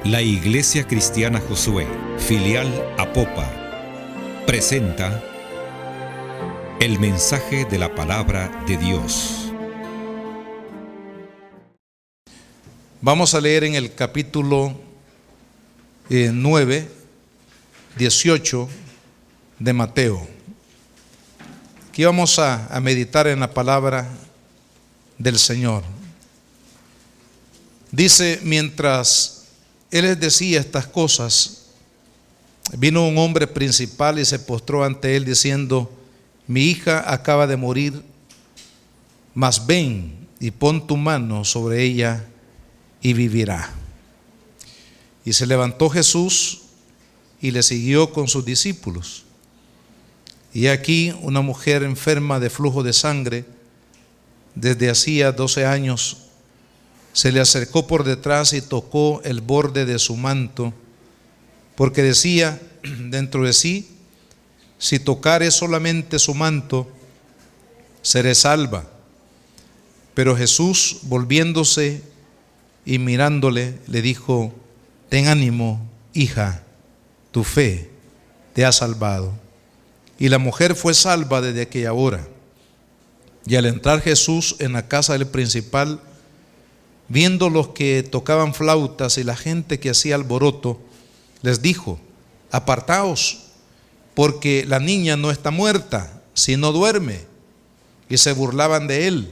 La Iglesia Cristiana Josué, filial Apopa, presenta el mensaje de la palabra de Dios. Vamos a leer en el capítulo 9, 18 de Mateo. Aquí vamos a meditar en la palabra del Señor. Dice: mientras él les decía estas cosas, vino un hombre principal y se postró ante él diciendo: mi hija acaba de morir, mas ven y pon tu mano sobre ella y vivirá. Y se levantó Jesús y le siguió con sus discípulos. Y aquí una mujer enferma de flujo de sangre desde hacía 12 años se le acercó por detrás y tocó el borde de su manto, porque decía dentro de sí: si tocare solamente su manto, seré salva. Pero Jesús, volviéndose y mirándole, le dijo: ten ánimo, hija, tu fe te ha salvado. Y la mujer fue salva desde aquella hora. Y al entrar Jesús en la casa del principal, viendo los que tocaban flautas y la gente que hacía alboroto, les dijo: apartaos, porque la niña no está muerta, sino duerme. Y se burlaban de él.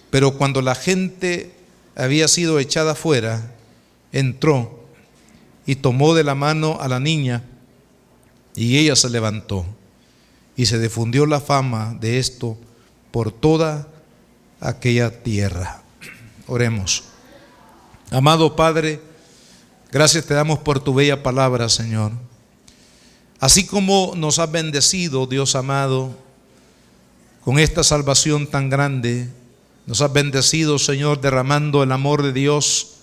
Pero cuando la gente había sido echada fuera, entró y tomó de la mano a la niña, y ella se levantó. Y se difundió la fama de esto por toda aquella tierra. Oremos. Amado Padre, gracias te damos por tu bella palabra, Señor. Así como nos has bendecido, Dios amado, con esta salvación tan grande, nos has bendecido, Señor, derramando el amor de Dios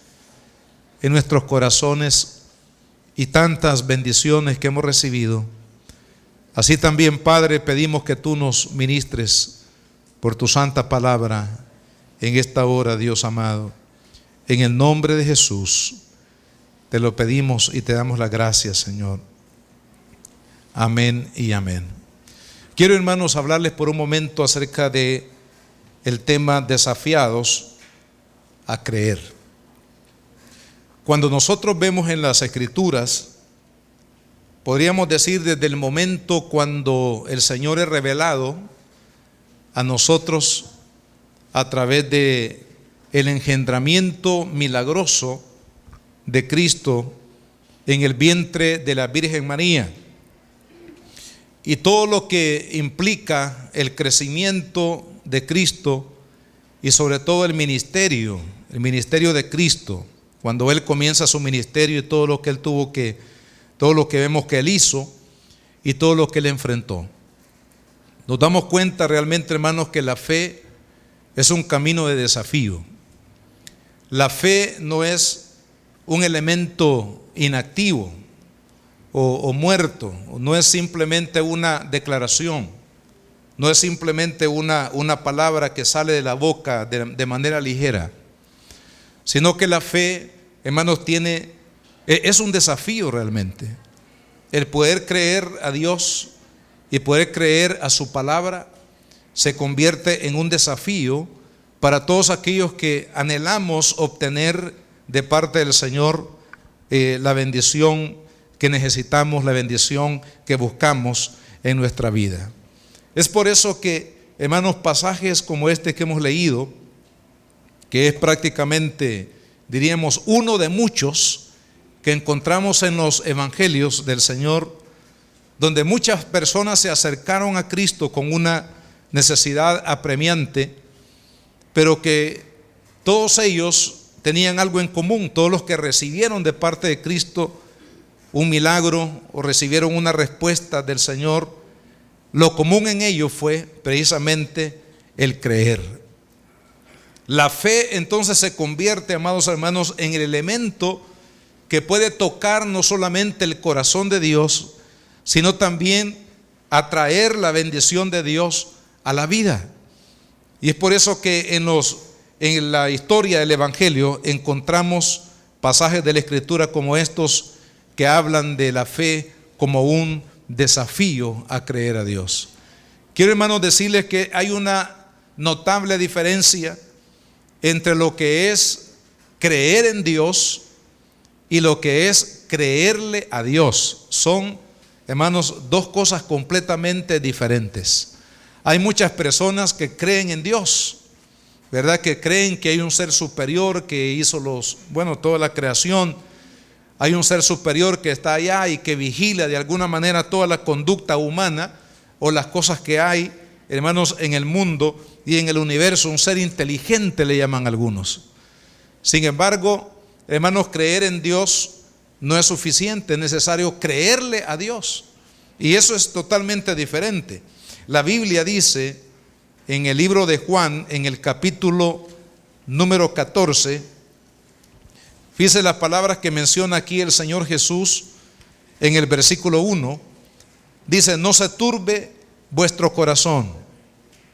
en nuestros corazones y tantas bendiciones que hemos recibido. Así también, Padre, pedimos que tú nos ministres por tu santa palabra en esta hora, Dios amado. En el nombre de Jesús te lo pedimos y te damos las gracias, Señor. Amén y amén. Quiero, hermanos, hablarles por un momento acerca de el tema desafiados a creer. Cuando nosotros vemos en las Escrituras, podríamos decir desde el momento cuando el Señor es revelado a nosotros a través de el engendramiento milagroso de Cristo en el vientre de la Virgen María, y todo lo que implica el crecimiento de Cristo y sobre todo el ministerio de Cristo, cuando Él comienza su ministerio y todo lo que vemos que Él hizo y todo lo que Él enfrentó. Nos damos cuenta realmente, hermanos, que la fe es un camino de desafío. La fe no es un elemento inactivo o muerto, no es simplemente una declaración, no es simplemente una palabra que sale de la boca de manera ligera, sino que la fe, hermanos, es un desafío realmente. El poder creer a Dios y poder creer a su palabra se convierte en un desafío para todos aquellos que anhelamos obtener de parte del Señor la bendición que necesitamos, la bendición que buscamos en nuestra vida. Es por eso que, hermanos, pasajes como este que hemos leído, que es prácticamente, diríamos, uno de muchos que encontramos en los evangelios del Señor, donde muchas personas se acercaron a Cristo con una necesidad apremiante, pero que todos ellos tenían algo en común. Todos los que recibieron de parte de Cristo un milagro o recibieron una respuesta del Señor, lo común en ellos fue precisamente el creer. La fe entonces se convierte, amados hermanos, en el elemento que puede tocar no solamente el corazón de Dios, sino también atraer la bendición de Dios a la vida. Y es por eso que en la historia del Evangelio encontramos pasajes de la Escritura como estos que hablan de la fe como un desafío a creer a Dios. Quiero, hermanos, decirles que hay una notable diferencia entre lo que es creer en Dios y lo que es creerle a Dios. Son, hermanos, dos cosas completamente diferentes. Hay muchas personas que creen en Dios, ¿verdad? Que creen que hay un ser superior que hizo toda la creación. Hay un ser superior que está allá y que vigila de alguna manera toda la conducta humana o las cosas que hay, hermanos, en el mundo y en el universo. Un ser inteligente le llaman algunos. Sin embargo, hermanos, creer en Dios no es suficiente, es necesario creerle a Dios. Y eso es totalmente diferente. La Biblia dice en el libro de Juan, en el capítulo número 14, fíjese las palabras que menciona aquí el Señor Jesús en el versículo 1. Dice: no se turbe vuestro corazón.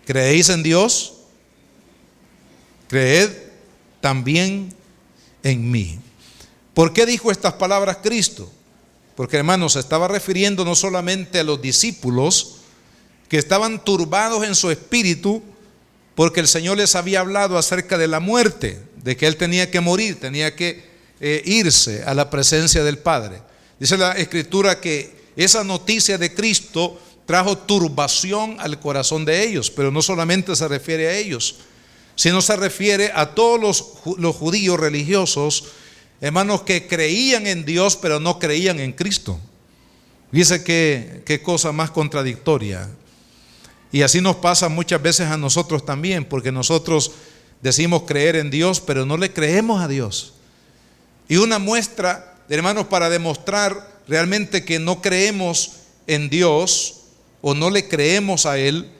¿Creéis en Dios? Creed también en mí. ¿Por qué dijo estas palabras Cristo? Porque, hermanos, se estaba refiriendo no solamente a los discípulos que estaban turbados en su espíritu porque el Señor les había hablado acerca de la muerte, de que Él tenía que morir, tenía que irse a la presencia del Padre. Dice la Escritura que esa noticia de Cristo trajo turbación al corazón de ellos, pero no solamente se refiere a ellos, sino se refiere a todos los judíos religiosos, hermanos, que creían en Dios pero no creían en Cristo. Dice que qué cosa más contradictoria. Y así nos pasa muchas veces a nosotros también, porque nosotros decimos creer en Dios pero no le creemos a Dios. Y una muestra, hermanos, para demostrar realmente que no creemos en Dios o no le creemos a Él,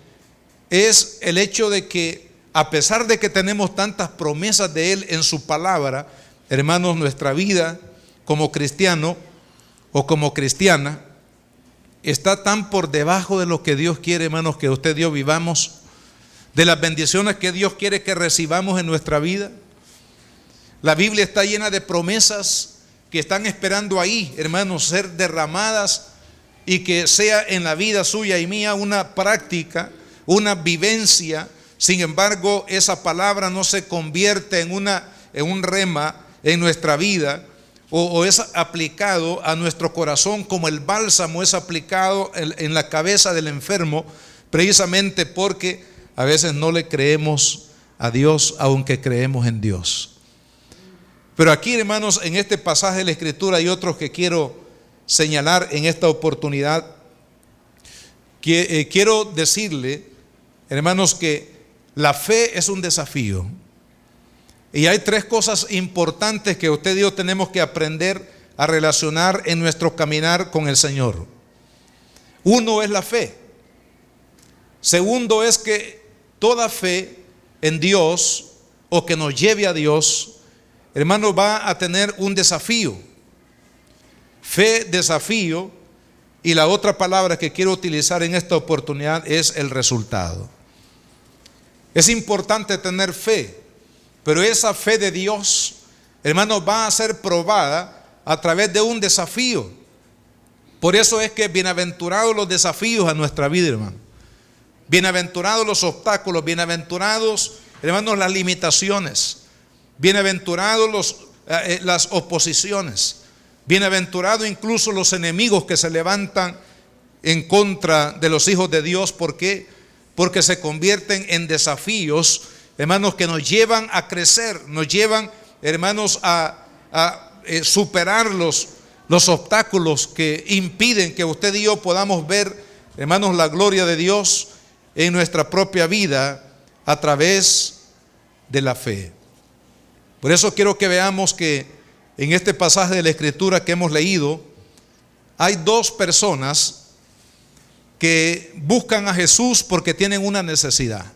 es el hecho de que a pesar de que tenemos tantas promesas de Él en su palabra, hermanos, nuestra vida como cristiano o como cristiana está tan por debajo de lo que Dios quiere, hermanos, que usted y yo vivamos, de las bendiciones que Dios quiere que recibamos en nuestra vida. La Biblia está llena de promesas que están esperando ahí, hermanos, ser derramadas, y que sea en la vida suya y mía una práctica, una vivencia. Sin embargo, esa palabra no se convierte en un rema en nuestra vida, o es aplicado a nuestro corazón como el bálsamo es aplicado en la cabeza del enfermo, precisamente porque a veces no le creemos a Dios, aunque creemos en Dios. Pero aquí, hermanos, en este pasaje de la Escritura hay otros que quiero señalar en esta oportunidad. Quiero decirle, hermanos, que la fe es un desafío. Y hay tres cosas importantes que usted y yo tenemos que aprender a relacionar en nuestro caminar con el Señor. Uno es la fe. Segundo es que toda fe en Dios o que nos lleve a Dios, hermanos, va a tener un desafío. Fe, desafío, y la otra palabra que quiero utilizar en esta oportunidad es el resultado. Es importante tener fe, pero esa fe de Dios, hermanos, va a ser probada a través de un desafío. Por eso es que bienaventurados los desafíos a nuestra vida, hermano. Bienaventurados los obstáculos, bienaventurados, hermanos, las limitaciones, bienaventurados las oposiciones, bienaventurados incluso los enemigos que se levantan en contra de los hijos de Dios. ¿Por qué? Porque se convierten en desafíos, hermanos, que nos llevan a crecer, nos llevan, hermanos, a superar los obstáculos que impiden que usted y yo podamos ver, hermanos, la gloria de Dios en nuestra propia vida a través de la fe. Por eso quiero que veamos que en este pasaje de la Escritura que hemos leído, hay dos personas que buscan a Jesús porque tienen una necesidad.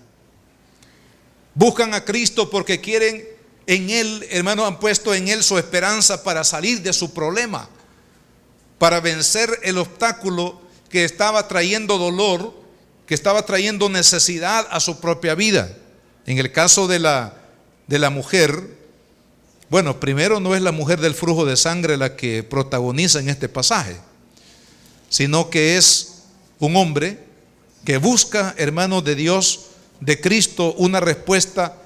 Buscan a Cristo porque quieren en Él, hermanos, han puesto en Él su esperanza para salir de su problema, para vencer el obstáculo que estaba trayendo dolor, que estaba trayendo necesidad a su propia vida. En el caso de la mujer, Bueno, primero no es la mujer del flujo de sangre la que protagoniza en este pasaje, sino que es un hombre que busca, hermanos de Dios, de Cristo, una respuesta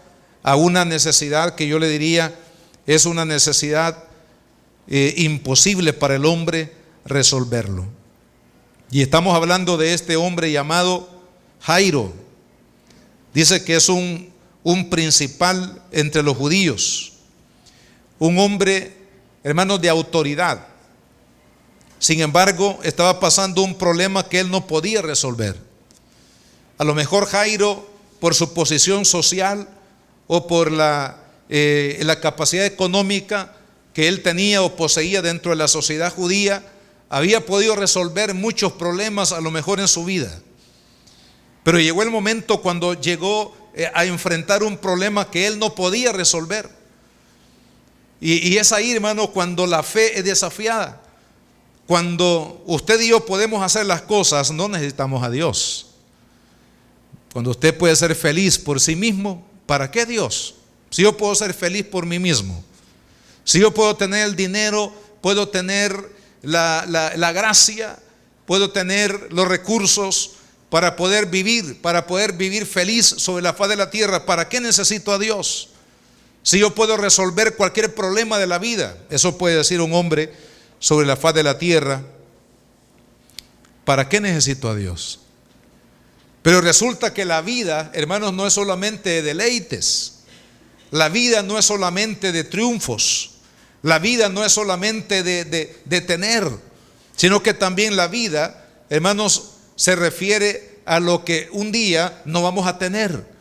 a una necesidad que yo le diría es una necesidad imposible para el hombre resolverlo. Y estamos hablando de este hombre llamado Jairo. Dice que es un principal entre los judíos, un hombre, hermanos, de autoridad. Sin embargo, estaba pasando un problema que él no podía resolver. A lo mejor Jairo, por su posición social o por la capacidad económica que él tenía o poseía dentro de la sociedad judía, había podido resolver muchos problemas a lo mejor en su vida. Pero llegó el momento cuando llegó a enfrentar un problema que él no podía resolver. Y es ahí, hermano, cuando la fe es desafiada. Cuando usted y yo podemos hacer las cosas, no necesitamos a Dios. Cuando usted puede ser feliz por sí mismo, ¿para qué Dios? Si yo puedo ser feliz por mí mismo, si yo puedo tener el dinero, puedo tener la gracia, puedo tener los recursos para poder vivir feliz sobre la faz de la tierra, ¿para qué necesito a Dios? Si yo puedo resolver cualquier problema de la vida, eso puede decir un hombre sobre la faz de la tierra, ¿para qué necesito a Dios? Pero resulta que la vida, hermanos, no es solamente de deleites, la vida no es solamente de triunfos, la vida no es solamente de tener, sino que también la vida, hermanos, se refiere a lo que un día no vamos a tener,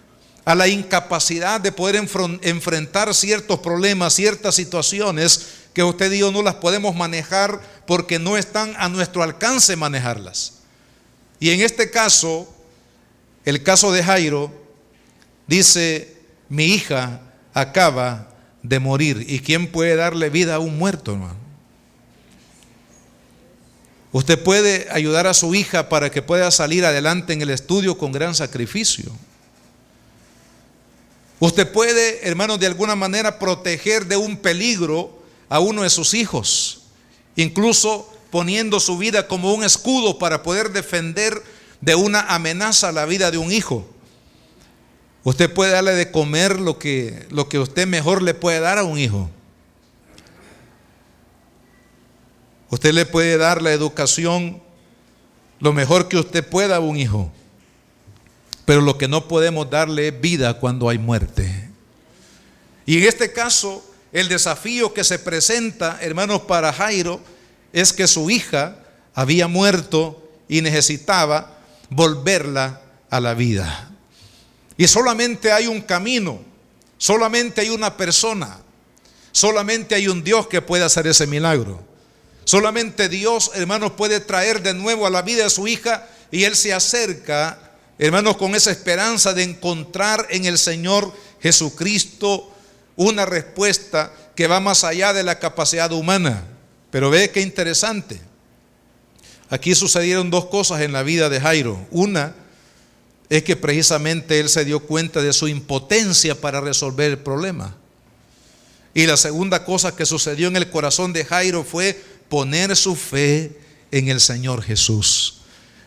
a la incapacidad de poder enfrentar ciertos problemas, ciertas situaciones que usted y yo no las podemos manejar porque no están a nuestro alcance manejarlas. Y en este caso, el caso de Jairo, dice: mi hija acaba de morir. ¿Y quién puede darle vida a un muerto, hermano? Usted puede ayudar a su hija para que pueda salir adelante en el estudio con gran sacrificio. Usted puede, hermanos, de alguna manera proteger de un peligro a uno de sus hijos, incluso poniendo su vida como un escudo para poder defender de una amenaza a la vida de un hijo. Usted puede darle de comer lo que usted mejor le puede dar a un hijo. Usted le puede dar la educación lo mejor que usted pueda a un hijo. Pero lo que no podemos darle es vida cuando hay muerte. Y en este caso, el desafío que se presenta, hermanos, para Jairo es que su hija había muerto y necesitaba volverla a la vida. Y solamente hay un camino, solamente hay una persona, solamente hay un Dios que puede hacer ese milagro. Solamente Dios, hermanos, puede traer de nuevo a la vida de su hija, y Él se acerca, hermanos, con esa esperanza de encontrar en el Señor Jesucristo una respuesta que va más allá de la capacidad humana. Pero ve qué interesante. Aquí sucedieron dos cosas en la vida de Jairo. Una es que precisamente él se dio cuenta de su impotencia para resolver el problema. Y la segunda cosa que sucedió en el corazón de Jairo fue poner su fe en el Señor Jesús.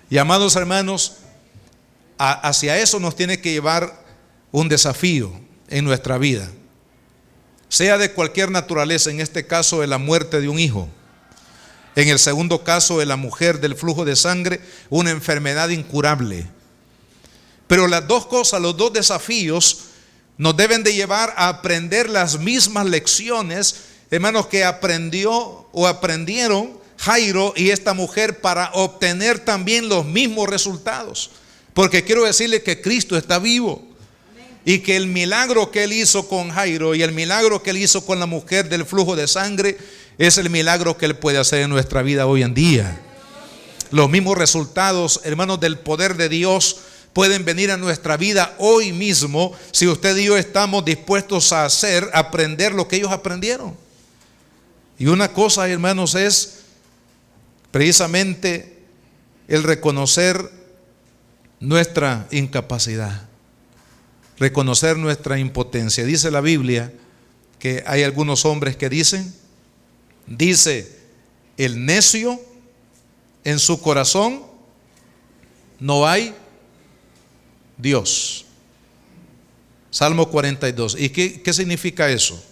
Y amados hermanos, hacia eso nos tiene que llevar un desafío en nuestra vida, sea de cualquier naturaleza, en este caso de la muerte de un hijo, en el segundo caso de la mujer del flujo de sangre, una enfermedad incurable. Pero las dos cosas, los dos desafíos nos deben de llevar a aprender las mismas lecciones, hermanos, que aprendió o aprendieron Jairo y esta mujer para obtener también los mismos resultados. Porque quiero decirle que Cristo está vivo y que el milagro que Él hizo con Jairo y el milagro que Él hizo con la mujer del flujo de sangre es el milagro que Él puede hacer en nuestra vida hoy en día. Los mismos resultados, hermanos, del poder de Dios pueden venir a nuestra vida hoy mismo si usted y yo estamos dispuestos a aprender lo que ellos aprendieron. Y una cosa, hermanos, es precisamente el reconocer nuestra incapacidad, reconocer nuestra impotencia. Dice la Biblia que hay algunos hombres que dicen, dice el necio en su corazón no hay Dios. Salmo 42. ¿Y qué significa eso?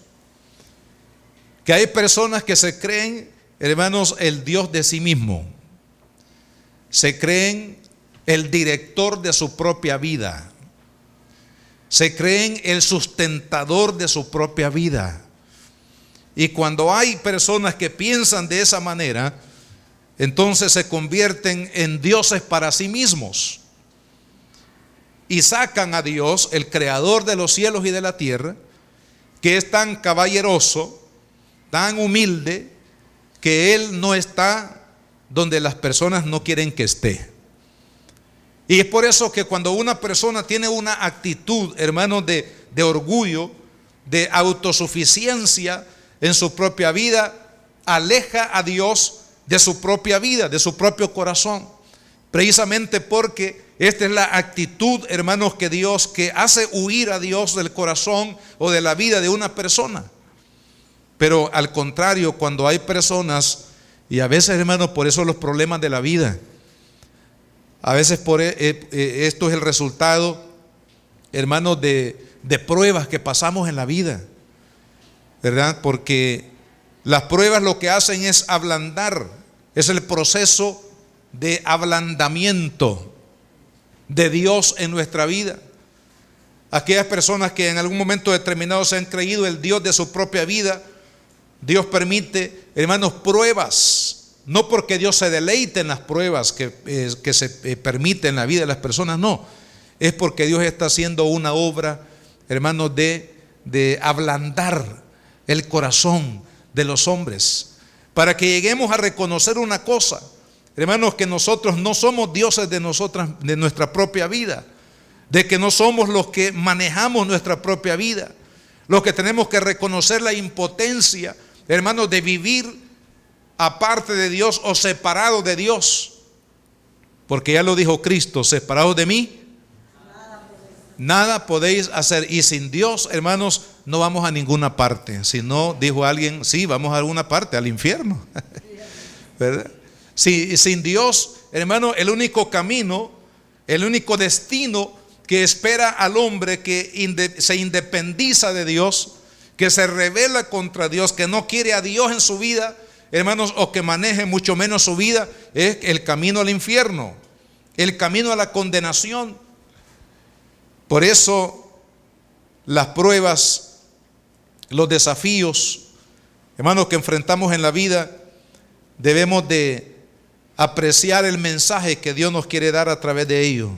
Que hay personas que se creen, hermanos, el Dios de sí mismo. Se creen el director de su propia vida. Se creen el sustentador de su propia vida. Y cuando hay personas que piensan de esa manera, entonces se convierten en dioses para sí mismos. Y sacan a Dios, el creador de los cielos y de la tierra, que es tan caballeroso, tan humilde, que Él no está donde las personas no quieren que esté. Y es por eso que cuando una persona tiene una actitud, hermanos, de orgullo, de autosuficiencia en su propia vida, aleja a Dios de su propia vida, de su propio corazón. Precisamente porque esta es la actitud, hermanos, que hace huir a Dios del corazón o de la vida de una persona. Pero al contrario, cuando hay personas, y a veces, hermanos, por eso los problemas de la vida, a veces esto es el resultado, hermanos, de pruebas que pasamos en la vida, ¿verdad? Porque las pruebas lo que hacen es ablandar, es el proceso de ablandamiento de Dios en nuestra vida. Aquellas personas que en algún momento determinado se han creído el Dios de su propia vida, Dios permite, hermanos, pruebas. No porque Dios se deleite en las pruebas que se permiten en la vida de las personas, no. Es porque Dios está haciendo una obra, hermanos, de ablandar el corazón de los hombres, para que lleguemos a reconocer una cosa, hermanos, que nosotros no somos dioses de nuestra propia vida, de que no somos los que manejamos nuestra propia vida, los que tenemos que reconocer la impotencia, hermanos, de vivir aparte de Dios o separados de Dios, porque ya lo dijo Cristo: separados de mí, nada podéis hacer. Y sin Dios, hermanos, no vamos a ninguna parte. Si no, dijo alguien, sí, vamos a alguna parte, al infierno. ¿Verdad? Sin Dios, hermano, el único camino, el único destino que espera al hombre que se independiza de Dios, que se rebela contra Dios, que no quiere a Dios en su vida, hermanos, o que maneje mucho menos su vida, es el camino al infierno, el camino a la condenación. Por eso las pruebas, los desafíos, hermanos, que enfrentamos en la vida, debemos de apreciar el mensaje que Dios nos quiere dar a través de ello,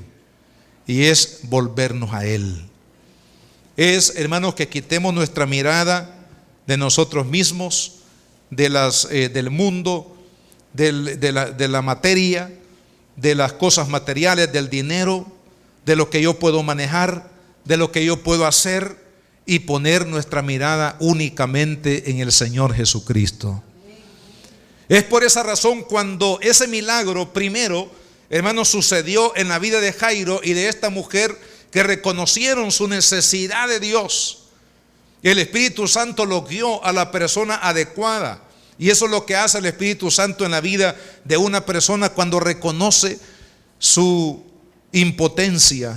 y es volvernos a Él. Es, hermanos, que quitemos nuestra mirada de nosotros mismos, del mundo, de la materia, de las cosas materiales, del dinero, de lo que yo puedo manejar, de lo que yo puedo hacer, y poner nuestra mirada únicamente en el Señor Jesucristo. Es por esa razón cuando ese milagro primero, hermanos, sucedió en la vida de Jairo y de esta mujer, que reconocieron su necesidad de Dios. El Espíritu Santo lo guió a la persona adecuada. Y eso es lo que hace el Espíritu Santo en la vida de una persona cuando reconoce su impotencia.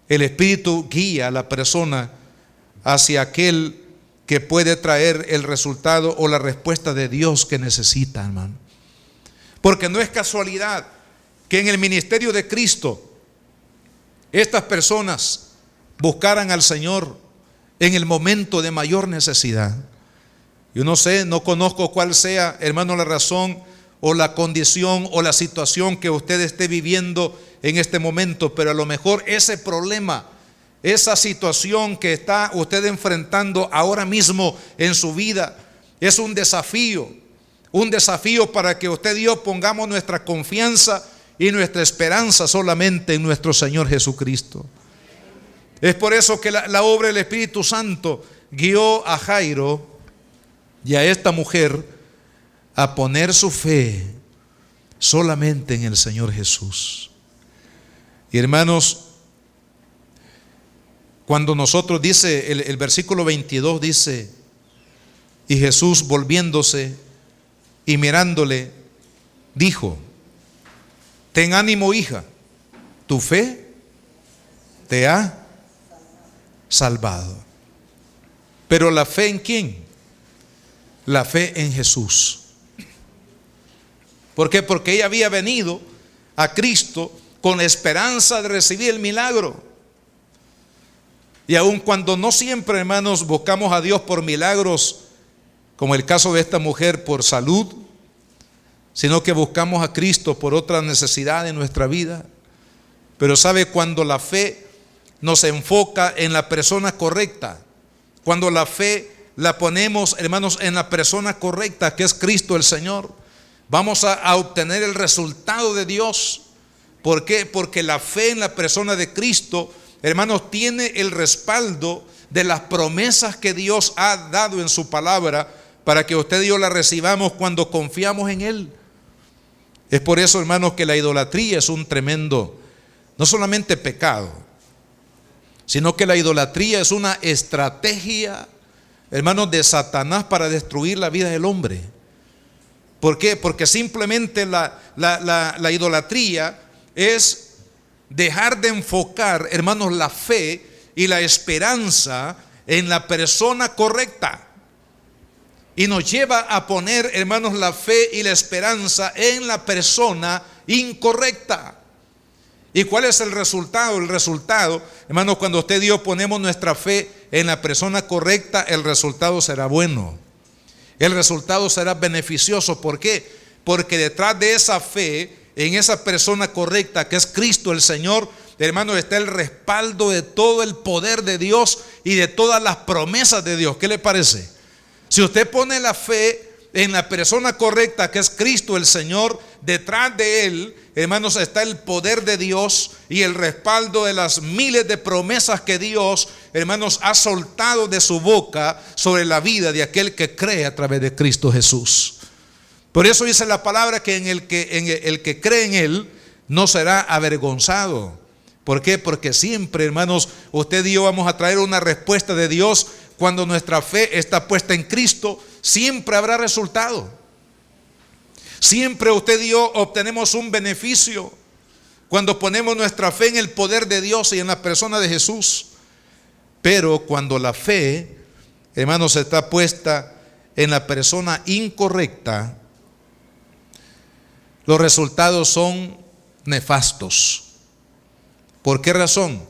El Espíritu guía a la persona hacia aquel que puede traer el resultado o la respuesta de Dios que necesita, hermano. Porque no es casualidad que en el ministerio de Cristo estas personas buscaran al Señor en el momento de mayor necesidad. Yo no sé, no conozco cuál sea, hermano, la razón o la condición o la situación que usted esté viviendo en este momento, pero a lo mejor ese problema, esa situación que está usted enfrentando ahora mismo en su vida, es un desafío para que usted y yo pongamos nuestra confianza y nuestra esperanza solamente en nuestro Señor Jesucristo. Es por eso que la obra del Espíritu Santo guió a Jairo y a esta mujer a poner su fe solamente en el Señor Jesús. Y hermanos, Cuando nosotros, dice el versículo 22, dice: y Jesús, volviéndose y mirándole, dijo: ten ánimo, hija, tu fe te ha salvado. Pero ¿la fe en quién? La fe en Jesús. ¿Por qué? Porque ella había venido a Cristo con la esperanza de recibir el milagro. Y aun cuando no siempre, hermanos, buscamos a Dios por milagros, como el caso de esta mujer, por salud, sino que buscamos a Cristo por otra necesidad en nuestra vida. Pero sabe, cuando la fe nos enfoca en la persona correcta, cuando la fe la ponemos, hermanos, en la persona correcta, que es Cristo el Señor, vamos a obtener el resultado de Dios. ¿Por qué? Porque la fe en la persona de Cristo, hermanos, tiene el respaldo de las promesas que Dios ha dado en su palabra, para que usted y yo la recibamos cuando confiamos en Él. Es por eso, hermanos, que la idolatría es un tremendo, no solamente pecado, sino que la idolatría es una estrategia, hermanos, de Satanás para destruir la vida del hombre. ¿Por qué? Porque simplemente la idolatría es dejar de enfocar, hermanos, la fe y la esperanza en la persona correcta. Y nos lleva a poner, hermanos, la fe y la esperanza en la persona incorrecta. ¿Y cuál es el resultado? El resultado, hermanos, cuando usted y yo ponemos nuestra fe en la persona correcta, el resultado será bueno. El resultado será beneficioso. ¿Por qué? Porque detrás de esa fe, en esa persona correcta, que es Cristo el Señor, hermanos, está el respaldo de todo el poder de Dios y de todas las promesas de Dios. ¿Qué le parece? Si usted pone la fe en la persona correcta, que es Cristo el Señor, detrás de Él, hermanos, está el poder de Dios y el respaldo de las miles de promesas que Dios, hermanos, ha soltado de su boca sobre la vida de aquel que cree a través de Cristo Jesús. Por eso dice la palabra que el que cree en Él no será avergonzado. ¿Por qué? Porque siempre, hermanos, usted y yo vamos a traer una respuesta de Dios. Cuando nuestra fe está puesta en Cristo, siempre habrá resultado. Siempre usted y yo obtenemos un beneficio cuando ponemos nuestra fe en el poder de Dios y en la persona de Jesús. Pero cuando la fe, hermanos, está puesta en la persona incorrecta, los resultados son nefastos. ¿Por qué razón?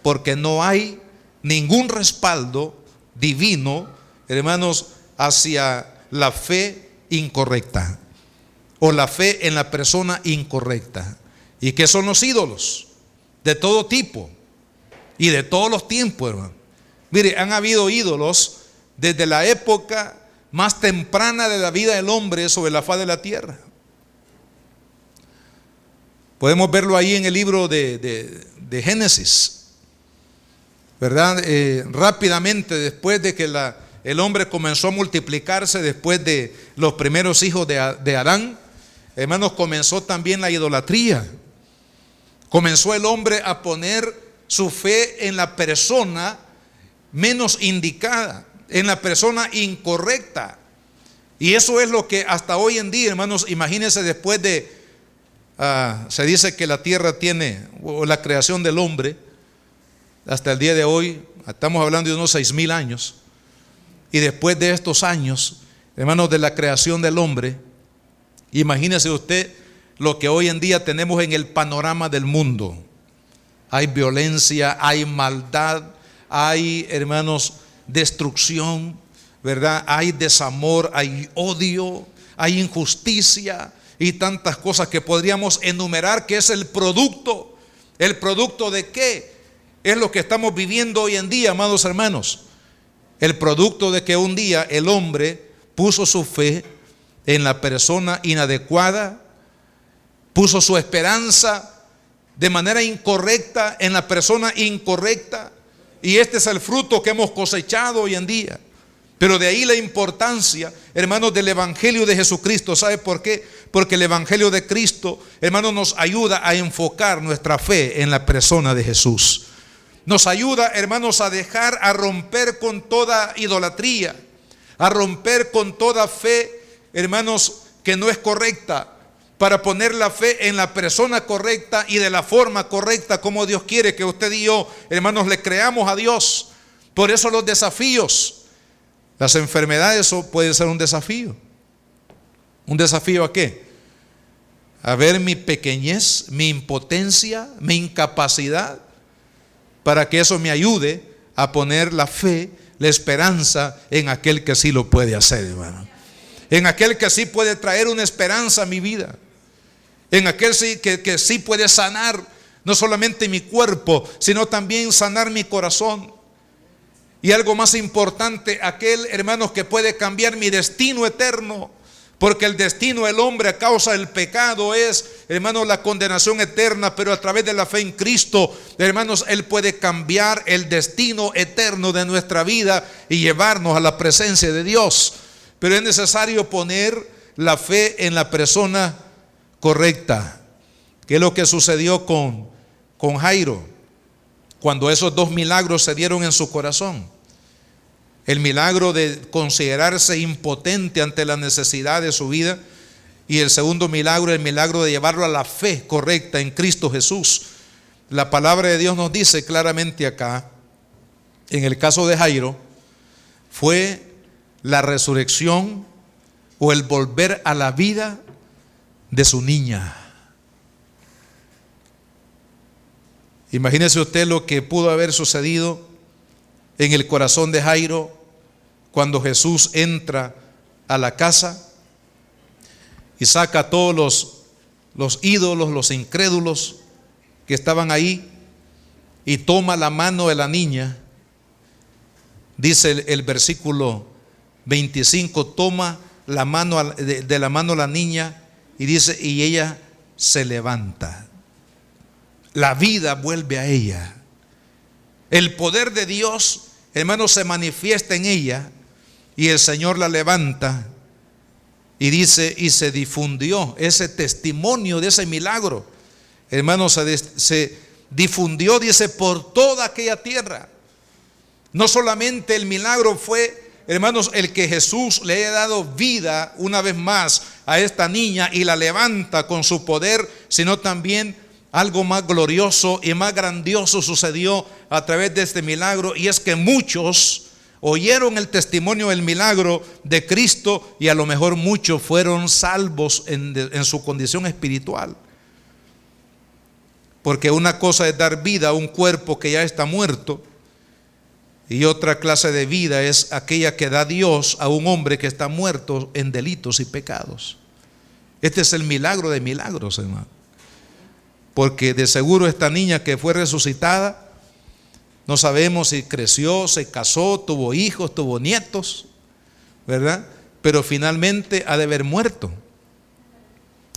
Porque no hay ningún respaldo divino, hermanos, hacia la fe incorrecta o la fe en la persona incorrecta. ¿Y qué son los ídolos? De todo tipo y de todos los tiempos, hermano. Mire, han habido ídolos desde la época más temprana de la vida del hombre sobre la faz de la tierra. Podemos verlo ahí en el libro de Génesis, ¿verdad? Rápidamente, después de que el hombre comenzó a multiplicarse, después de los primeros hijos de Adán, hermanos, comenzó también la idolatría. Comenzó el hombre a poner su fe en la persona menos indicada, en la persona incorrecta. Y eso es lo que hasta hoy en día, hermanos, imagínense, después de se dice que la tierra tiene, o la creación del hombre, hasta el día de hoy, estamos hablando de unos 6,000 años. Y después de estos años, hermanos, de la creación del hombre, imagínese usted lo que hoy en día tenemos en el panorama del mundo. Hay violencia, hay maldad, hay, hermanos, destrucción, ¿verdad? Hay desamor, hay odio, hay injusticia y tantas cosas que podríamos enumerar, que es el producto. ¿El producto de qué? Es lo que estamos viviendo hoy en día, amados hermanos. El producto de que un día el hombre puso su fe en la persona inadecuada, puso su esperanza de manera incorrecta en la persona incorrecta, y este es el fruto que hemos cosechado hoy en día. Pero de ahí la importancia, hermanos, del Evangelio de Jesucristo. ¿Sabe por qué? Porque el Evangelio de Cristo, hermanos, nos ayuda a enfocar nuestra fe en la persona de Jesús. Nos ayuda, hermanos, a romper con toda idolatría, a romper con toda fe, hermanos, que no es correcta, para poner la fe en la persona correcta y de la forma correcta como Dios quiere que usted y yo, hermanos, le creamos a Dios. Por eso los desafíos, las enfermedades pueden ser un desafío. ¿Un desafío a qué? A ver mi pequeñez, mi impotencia, mi incapacidad, para que eso me ayude a poner la fe, la esperanza en aquel que sí lo puede hacer, hermano. En aquel que sí puede traer una esperanza a mi vida. En aquel que sí puede sanar no solamente mi cuerpo, sino también sanar mi corazón. Y algo más importante, aquel, hermanos, que puede cambiar mi destino eterno. Porque el destino del hombre a causa del pecado es, hermanos, la condenación eterna. Pero a través de la fe en Cristo, hermanos, Él puede cambiar el destino eterno de nuestra vida y llevarnos a la presencia de Dios. Pero es necesario poner la fe en la persona correcta. ¿Qué es lo que sucedió con Jairo cuando esos 2 milagros se dieron en su corazón? El milagro de considerarse impotente ante la necesidad de su vida, y el segundo milagro, el milagro de llevarlo a la fe correcta en Cristo Jesús. La palabra de Dios nos dice claramente acá, en el caso de Jairo, fue la resurrección o el volver a la vida de su niña. Imagínese usted lo que pudo haber sucedido en el corazón de Jairo cuando Jesús entra a la casa y saca a todos los ídolos, los incrédulos que estaban ahí, y toma la mano de la niña. Dice el versículo 25, toma la mano de la mano de la niña, y dice, y ella se levanta. La vida vuelve a ella. El poder de Dios, hermanos, se manifiesta en ella, y el Señor la levanta. Y dice, y se difundió ese testimonio de ese milagro, hermanos, se difundió, dice, por toda aquella tierra. No solamente el milagro fue, hermanos, el que Jesús le haya dado vida una vez más a esta niña y la levanta con su poder, sino también algo más glorioso y más grandioso sucedió a través de este milagro, y es que muchos oyeron el testimonio del milagro de Cristo, y a lo mejor muchos fueron salvos en su condición espiritual. Porque una cosa es dar vida a un cuerpo que ya está muerto, y otra clase de vida es aquella que da Dios a un hombre que está muerto en delitos y pecados. Este es el milagro de milagros, hermano. Porque de seguro esta niña que fue resucitada, no sabemos si creció, se casó, tuvo hijos, tuvo nietos, ¿verdad? Pero finalmente ha de haber muerto.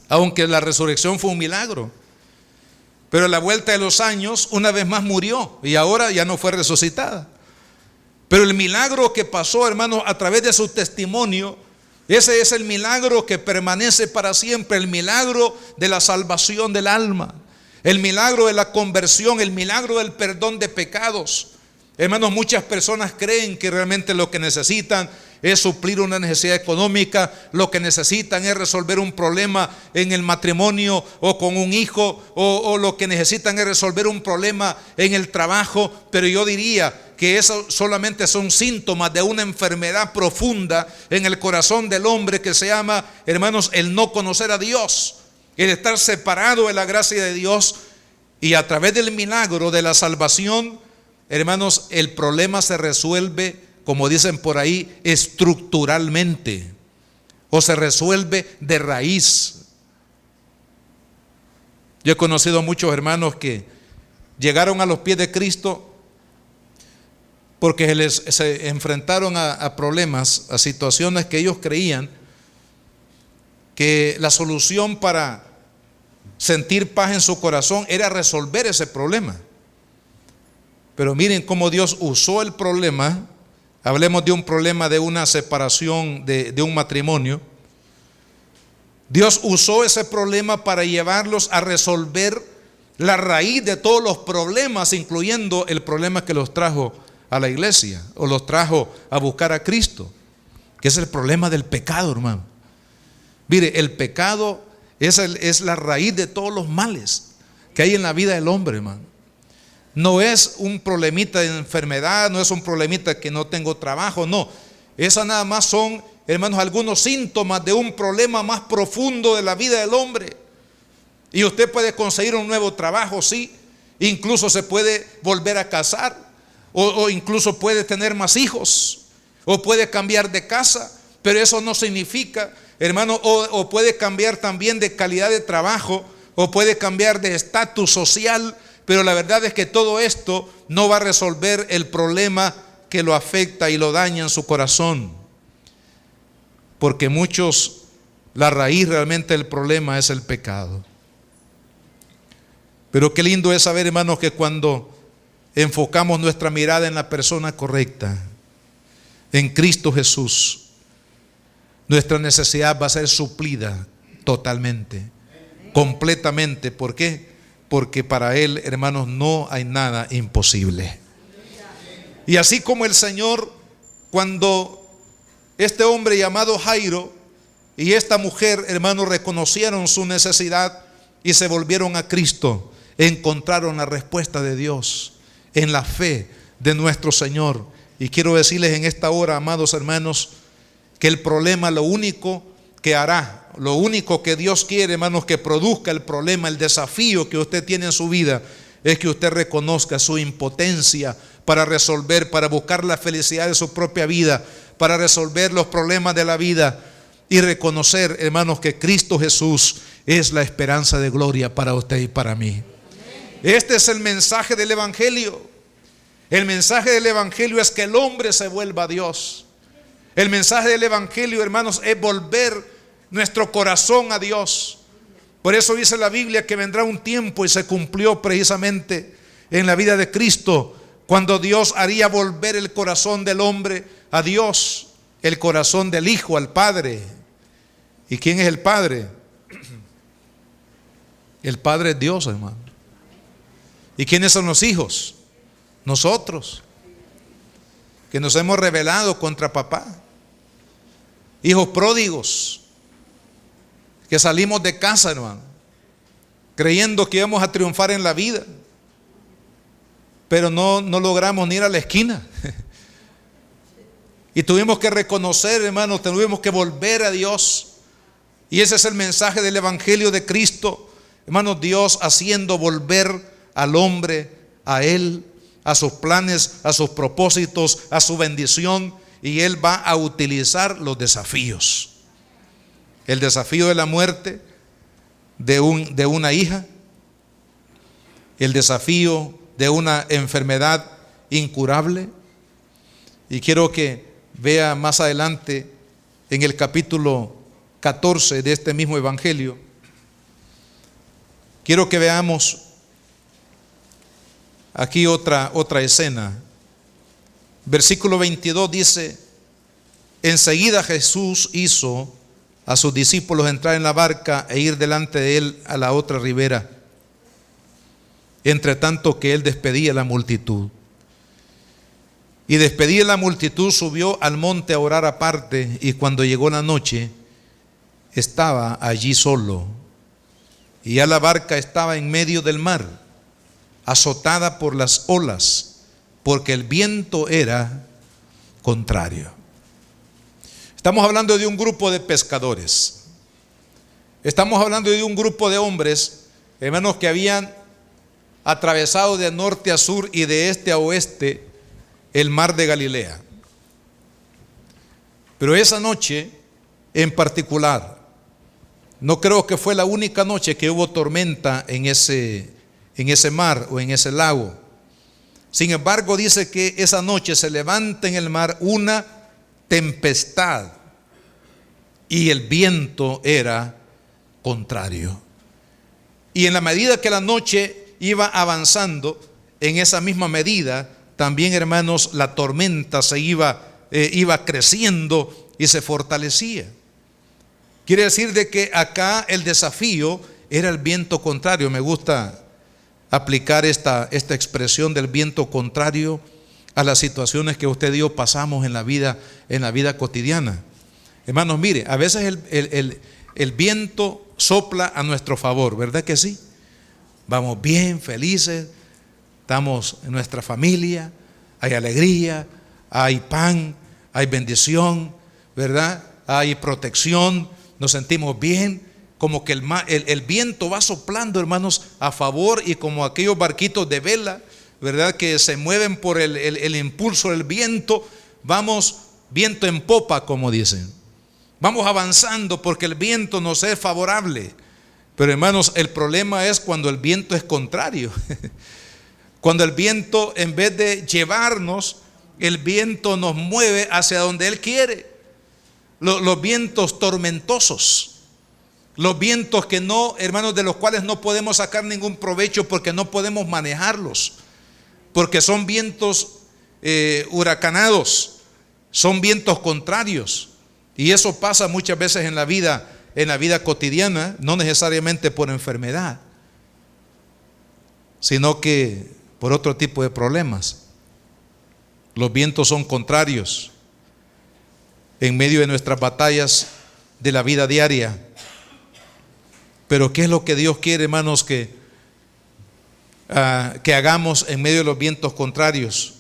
Aunque la resurrección fue un milagro. Pero a la vuelta de los años, una vez más murió, y ahora ya no fue resucitada. Pero el milagro que pasó, hermanos, a través de su testimonio, ese es el milagro que permanece para siempre, el milagro de la salvación del alma, el milagro de la conversión, el milagro del perdón de pecados. Hermanos, muchas personas creen que realmente lo que necesitan es suplir una necesidad económica, lo que necesitan es resolver un problema en el matrimonio o con un hijo, o lo que necesitan es resolver un problema en el trabajo. Pero yo diría que eso solamente son síntomas de una enfermedad profunda en el corazón del hombre que se llama, hermanos, el no conocer a Dios, el estar separado de la gracia de Dios. Y a través del milagro de la salvación, hermanos, el problema se resuelve, como dicen por ahí, estructuralmente, o se resuelve de raíz. Yo he conocido a muchos hermanos que llegaron a los pies de Cristo porque se enfrentaron a problemas, a situaciones que ellos creían que la solución para sentir paz en su corazón era resolver ese problema. Pero miren cómo Dios usó el problema. Hablemos de un problema de una separación de un matrimonio. Dios usó ese problema para llevarlos a resolver la raíz de todos los problemas, incluyendo el problema que los trajo a la iglesia o los trajo a buscar a Cristo, que es el problema del pecado, hermano. Mire, el pecado es la raíz de todos los males que hay en la vida del hombre, hermano. No es un problemita de enfermedad, no es un problemita que no tengo trabajo, no. Esas nada más son, hermanos, algunos síntomas de un problema más profundo de la vida del hombre. Y usted puede conseguir un nuevo trabajo, sí. Incluso se puede volver a casar, o incluso puede tener más hijos, o puede cambiar de casa. Pero eso no significa, hermano, o puede cambiar también de calidad de trabajo, o puede cambiar de estatus social. Pero la verdad es que todo esto no va a resolver el problema que lo afecta y lo daña en su corazón. Porque muchos, la raíz realmente del problema es el pecado. Pero qué lindo es saber, hermanos, que cuando enfocamos nuestra mirada en la persona correcta, en Cristo Jesús, nuestra necesidad va a ser suplida totalmente, completamente. ¿Por qué? Porque para Él, hermanos, no hay nada imposible. Y así como el Señor, cuando este hombre llamado Jairo y esta mujer, hermanos, reconocieron su necesidad y se volvieron a Cristo, encontraron la respuesta de Dios en la fe de nuestro Señor. Y quiero decirles en esta hora, amados hermanos, que el problema, lo único que hará, lo único que Dios quiere, hermanos, que produzca el problema, el desafío que usted tiene en su vida, es que usted reconozca su impotencia para resolver, para buscar la felicidad de su propia vida, para resolver los problemas de la vida, y reconocer, hermanos, que Cristo Jesús es la esperanza de gloria para usted y para mí. Este es el mensaje del Evangelio. El mensaje del Evangelio es que el hombre se vuelva a Dios. El mensaje del Evangelio, hermanos, es volver nuestro corazón a Dios. Por eso dice la Biblia que vendrá un tiempo, y se cumplió precisamente en la vida de Cristo, cuando Dios haría volver el corazón del hombre a Dios, el corazón del Hijo al Padre. ¿Y quién es el Padre? El Padre es Dios, hermano. ¿Y quiénes son los hijos? Nosotros, que nos hemos rebelado contra papá. Hijos pródigos, que salimos de casa, hermano, creyendo que íbamos a triunfar en la vida, pero no logramos ni ir a la esquina. Y tuvimos que reconocer, hermano, tuvimos que volver a Dios. Y ese es el mensaje del Evangelio de Cristo, hermanos, Dios haciendo volver al hombre a Él, a sus planes, a sus propósitos, a su bendición. Y Él va a utilizar los desafíos. El desafío de la muerte de una hija, el desafío de una enfermedad incurable. Y quiero que vea más adelante en el capítulo 14 de este mismo Evangelio. Quiero que veamos aquí otra escena. Versículo 22 dice: enseguida Jesús hizo a sus discípulos entrar en la barca e ir delante de él a la otra ribera, entre tanto que él despedía a la multitud. Y despedida la multitud, subió al monte a orar aparte, y cuando llegó la noche, estaba allí solo. Y ya la barca estaba en medio del mar, azotada por las olas, porque el viento era contrario. Estamos hablando de un grupo de pescadores. Estamos hablando de un grupo de hombres, hermanos, que habían atravesado de norte a sur y de este a oeste el mar de Galilea. Pero esa noche en particular, no creo que fue la única noche que hubo tormenta en ese mar o en ese lago. Sin embargo, dice que esa noche se levanta en el mar una tempestad y el viento era contrario. Y en la medida que la noche iba avanzando, en esa misma medida también, hermanos, la tormenta se iba creciendo y se fortalecía. Quiere decir de que acá el desafío era el viento contrario. Me gusta aplicar esta expresión del viento contrario a las situaciones que usted y yo pasamos en la vida cotidiana. Hermanos, mire, a veces el viento sopla a nuestro favor, ¿verdad que sí? Vamos bien, felices, estamos en nuestra familia, hay alegría, hay pan, hay bendición, ¿verdad? Hay protección, nos sentimos bien, como que el viento va soplando, hermanos, a favor, y como aquellos barquitos de vela, ¿verdad?, que se mueven por el impulso del viento, vamos viento en popa, como dicen. Vamos avanzando porque el viento nos es favorable. Pero, hermanos, el problema es cuando el viento es contrario. Cuando el viento, en vez de llevarnos, el viento nos mueve hacia donde Él quiere. Los vientos tormentosos, los vientos que no, hermanos, de los cuales no podemos sacar ningún provecho porque no podemos manejarlos, porque son vientos huracanados, son vientos contrarios. Y eso pasa muchas veces en la vida cotidiana, no necesariamente por enfermedad, sino que por otro tipo de problemas. Los vientos son contrarios en medio de nuestras batallas de la vida diaria. Pero ¿qué es lo que Dios quiere, hermanos, que hagamos en medio de los vientos contrarios?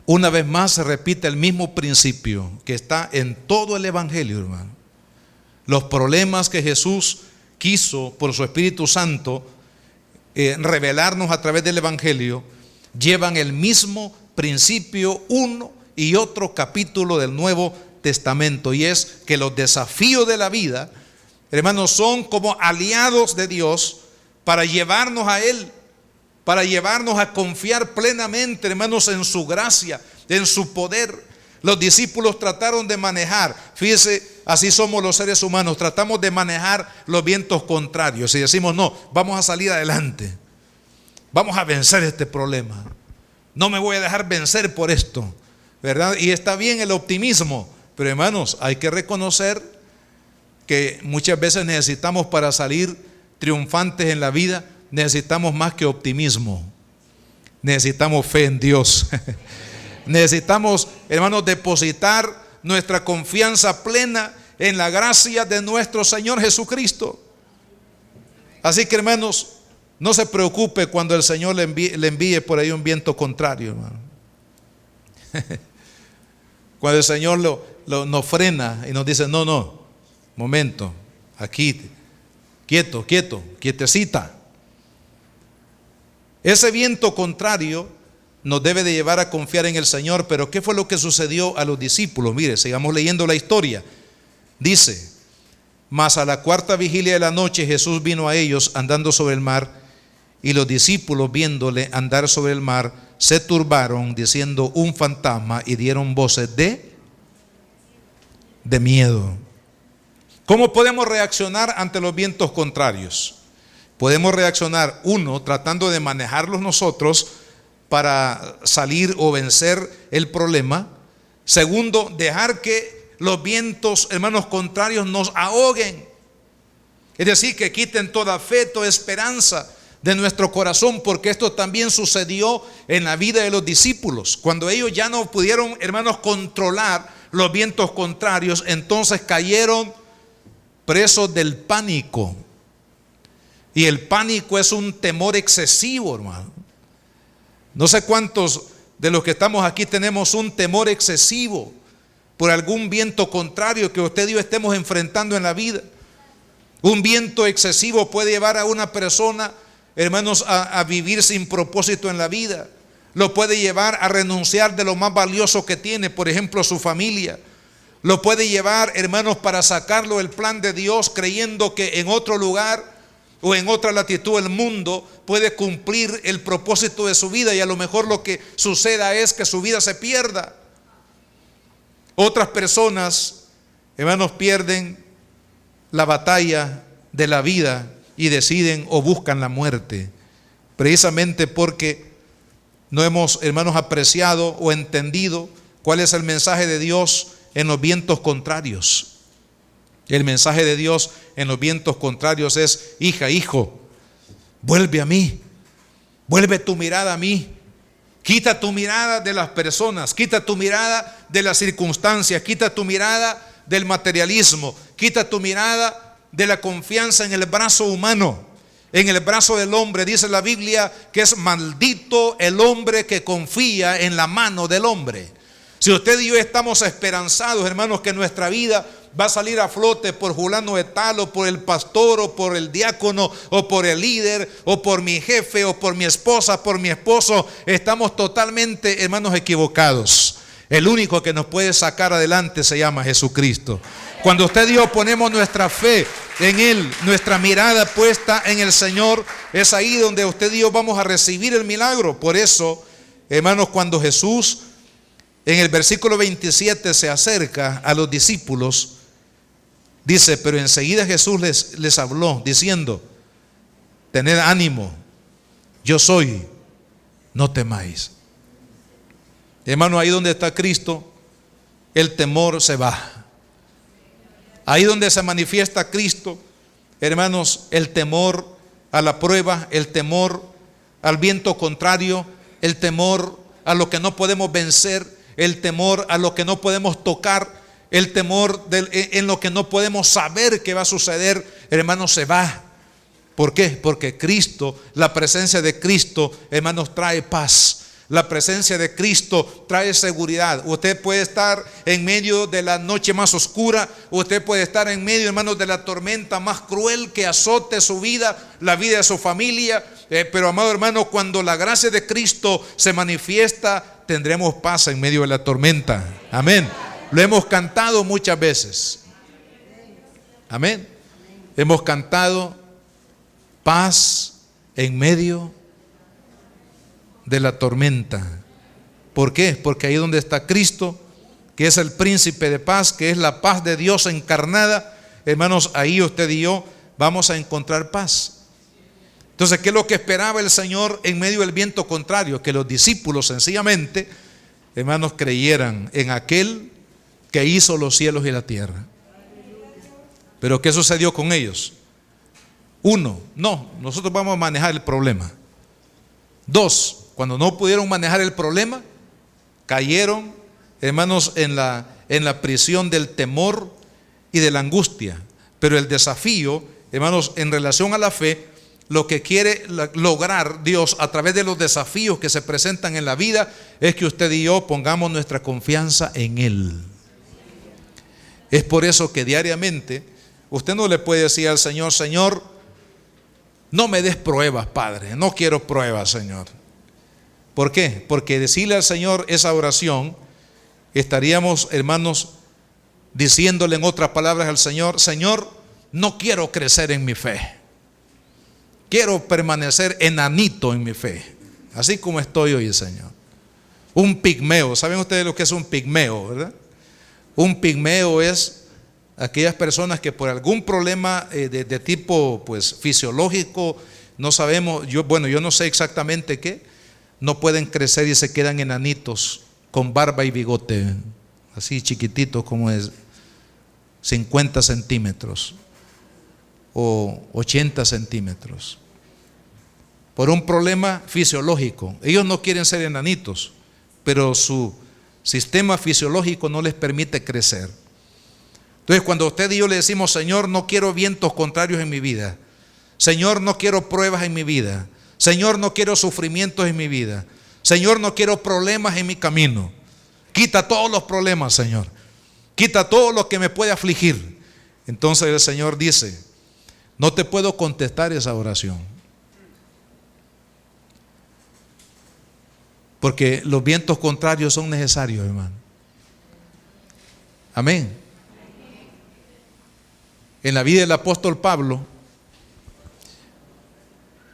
Una vez más se repite el mismo principio que está en todo el Evangelio, hermano. Los problemas que Jesús quiso por su Espíritu Santo revelarnos a través del Evangelio llevan el mismo principio, uno y otro capítulo del Nuevo Testamento, y es que los desafíos de la vida, hermanos, son como aliados de Dios para llevarnos a Él, para llevarnos a confiar plenamente, hermanos, en su gracia, en su poder. Los discípulos trataron de manejar, fíjese, así somos los seres humanos, tratamos de manejar los vientos contrarios y decimos: no, vamos a salir adelante, vamos a vencer este problema, no me voy a dejar vencer por esto, ¿verdad? Y está bien el optimismo, pero, hermanos, hay que reconocer que muchas veces necesitamos, para salir triunfantes en la vida, necesitamos más que optimismo, necesitamos fe en Dios. Necesitamos, hermanos, depositar nuestra confianza plena en la gracia de nuestro Señor Jesucristo. Así que, hermanos, no se preocupe cuando el Señor le envíe por ahí un viento contrario, hermano. Cuando el Señor nos frena y nos dice: no, momento, aquí, quietecita. Ese viento contrario nos debe de llevar a confiar en el Señor. Pero ¿qué fue lo que sucedió a los discípulos? Mire, sigamos leyendo la historia. Dice: mas a la cuarta vigilia de la noche Jesús vino a ellos andando sobre el mar, y los discípulos, viéndole andar sobre el mar, se turbaron, diciendo: un fantasma, y dieron voces de miedo. ¿Cómo podemos reaccionar ante los vientos contrarios? Podemos reaccionar, uno, tratando de manejarlos nosotros para salir o vencer el problema. Segundo, dejar que los vientos, hermanos, contrarios nos ahoguen, es decir, que quiten toda fe, toda esperanza de nuestro corazón, porque esto también sucedió en la vida de los discípulos. Cuando ellos ya no pudieron, hermanos, controlar los vientos contrarios, entonces cayeron presos del pánico. Y el pánico es un temor excesivo, hermano. No sé cuántos de los que estamos aquí tenemos un temor excesivo por algún viento contrario que usted y yo estemos enfrentando en la vida. Un viento excesivo puede llevar a una persona, hermanos, a vivir sin propósito en la vida. Lo puede llevar a renunciar de lo más valioso que tiene, por ejemplo, su familia. Lo puede llevar, hermanos, para sacarlo del plan de Dios, creyendo que en otro lugar o en otra latitud del mundo puede cumplir el propósito de su vida, y a lo mejor lo que suceda es que su vida se pierda. Otras personas, hermanos, pierden la batalla de la vida y deciden o buscan la muerte, precisamente porque no hemos, hermanos, apreciado o entendido cuál es el mensaje de Dios en los vientos contrarios. El mensaje de Dios en los vientos contrarios es: hija, hijo, vuelve a mí, Vuelve tu mirada a mí. Quita tu mirada de las personas, quita tu mirada de las circunstancias, quita tu mirada del materialismo, quita tu mirada de la confianza en el brazo humano, en el brazo del hombre. Dice la Biblia que es maldito el hombre que confía en la mano del hombre. Si usted y yo estamos esperanzados, hermanos, que nuestra vida va a salir a flote por fulano de tal, o por el pastor, o por el diácono, o por el líder, o por mi jefe, o por mi esposa, por mi esposo, estamos totalmente, hermanos, equivocados. El único que nos puede sacar adelante se llama Jesucristo. Cuando usted y yo ponemos nuestra fe en Él, nuestra mirada puesta en el Señor, es ahí donde usted y yo vamos a recibir el milagro. Por eso, hermanos, cuando Jesús en el versículo 27 se acerca a los discípulos, dice: pero enseguida Jesús les habló diciendo: tened ánimo, yo soy, no temáis. Hermano, ahí donde está Cristo, el temor se va. Ahí donde se manifiesta Cristo, hermanos, el temor a la prueba, el temor al viento contrario, el temor a lo que no podemos vencer, el temor a lo que no podemos tocar, el temor en lo que no podemos saber que va a suceder, hermanos, se va. ¿Por qué? Porque Cristo, la presencia de Cristo, hermanos, trae paz. La presencia de Cristo trae seguridad. Usted puede estar en medio de la noche más oscura, usted puede estar en medio, hermanos, de la tormenta más cruel que azote su vida, la vida de su familia, pero amado hermano, cuando la gracia de Cristo se manifiesta, tendremos paz en medio de la tormenta. Amén. Lo hemos cantado muchas veces. Amén. Hemos cantado paz en medio de la tormenta. ¿Por qué? Porque ahí donde está Cristo, que es el príncipe de paz, que es la paz de Dios encarnada, hermanos, ahí usted y yo vamos a encontrar paz. Entonces, ¿qué es lo que esperaba el Señor en medio del viento contrario? Que los discípulos sencillamente, hermanos, creyeran en aquel que hizo los cielos y la tierra. Pero ¿qué sucedió con ellos? Uno, no, nosotros vamos a manejar el problema. Dos, cuando no pudieron manejar el problema, cayeron, hermanos, en la prisión del temor y de la angustia. Pero el desafío, hermanos, en relación a la fe, lo que quiere lograr Dios a través de los desafíos que se presentan en la vida, es que usted y yo pongamos nuestra confianza en Él. Es por eso que diariamente usted no le puede decir al Señor: Señor, no me des pruebas, Padre, no quiero pruebas, Señor. ¿Por qué? Porque decirle al Señor esa oración, estaríamos, hermanos, diciéndole en otras palabras al Señor: Señor, no quiero crecer en mi fe, quiero permanecer enanito en mi fe, así como estoy hoy, Señor. Un pigmeo, ¿saben ustedes lo que es un pigmeo, verdad? Un pigmeo es aquellas personas que por algún problema de tipo pues fisiológico, no sabemos, yo no sé exactamente qué, no pueden crecer y se quedan enanitos con barba y bigote, así chiquititos como es 50 centímetros o 80 centímetros. Por un problema fisiológico. Ellos no quieren ser enanitos, pero su sistema fisiológico no les permite crecer. Entonces, cuando usted y yo le decimos: Señor, no quiero vientos contrarios en mi vida, Señor, no quiero pruebas en mi vida, Señor, no quiero sufrimientos en mi vida, Señor, no quiero problemas en mi camino, quita todos los problemas, Señor, quita todo lo que me puede afligir. Entonces el Señor dice: no te puedo contestar esa oración, porque los vientos contrarios son necesarios, hermano. Amén. En la vida del apóstol Pablo,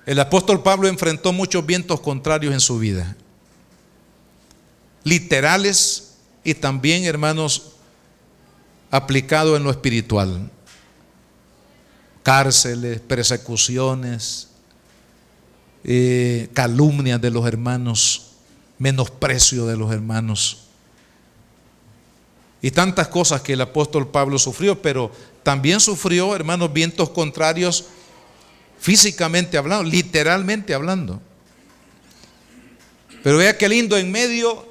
el apóstol Pablo enfrentó muchos vientos contrarios en su vida, literales y también, hermanos, aplicados en lo espiritual. Cárceles, persecuciones, calumnias de los hermanos, menosprecio de los hermanos y tantas cosas que el apóstol Pablo sufrió. Pero también sufrió, hermanos, vientos contrarios físicamente hablando, literalmente hablando. Pero vea qué lindo, en medio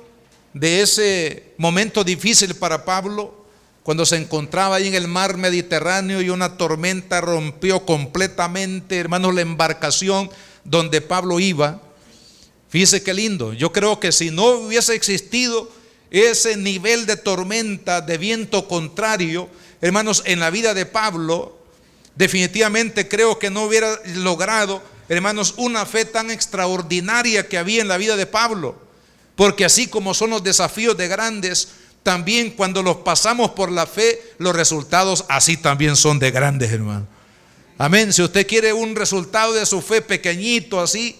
de ese momento difícil para Pablo, cuando se encontraba ahí en el mar Mediterráneo y una tormenta rompió completamente, hermanos, la embarcación donde Pablo iba. Fíjese qué lindo. Yo creo que si no hubiese existido ese nivel de tormenta, de viento contrario, hermanos, en la vida de Pablo, definitivamente creo que no hubiera logrado, hermanos, una fe tan extraordinaria que había en la vida de Pablo. Porque así como son los desafíos de grandes, también cuando los pasamos por la fe, los resultados así también son de grandes, hermano. Amén. Si usted quiere un resultado de su fe pequeñito, así,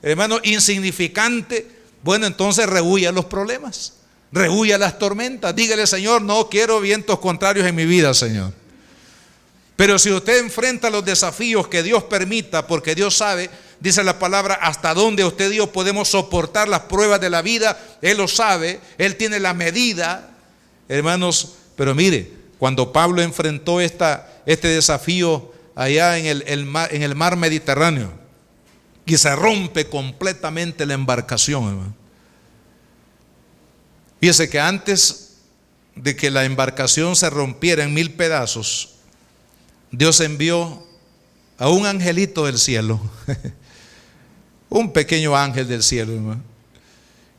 hermano, insignificante, bueno, entonces rehuya los problemas, rehuya las tormentas. Dígale: Señor, no quiero vientos contrarios en mi vida, Señor. Pero si usted enfrenta los desafíos que Dios permita, porque Dios sabe, dice la palabra, hasta dónde usted y yo podemos soportar las pruebas de la vida. Él lo sabe, Él tiene la medida, hermanos. Pero mire, cuando Pablo enfrentó este desafío allá en el mar Mediterráneo, y se rompe completamente la embarcación, hermano. Fíjese que antes de que la embarcación se rompiera en 1000 pedazos, Dios envió a un angelito del cielo, un pequeño ángel del cielo, hermano,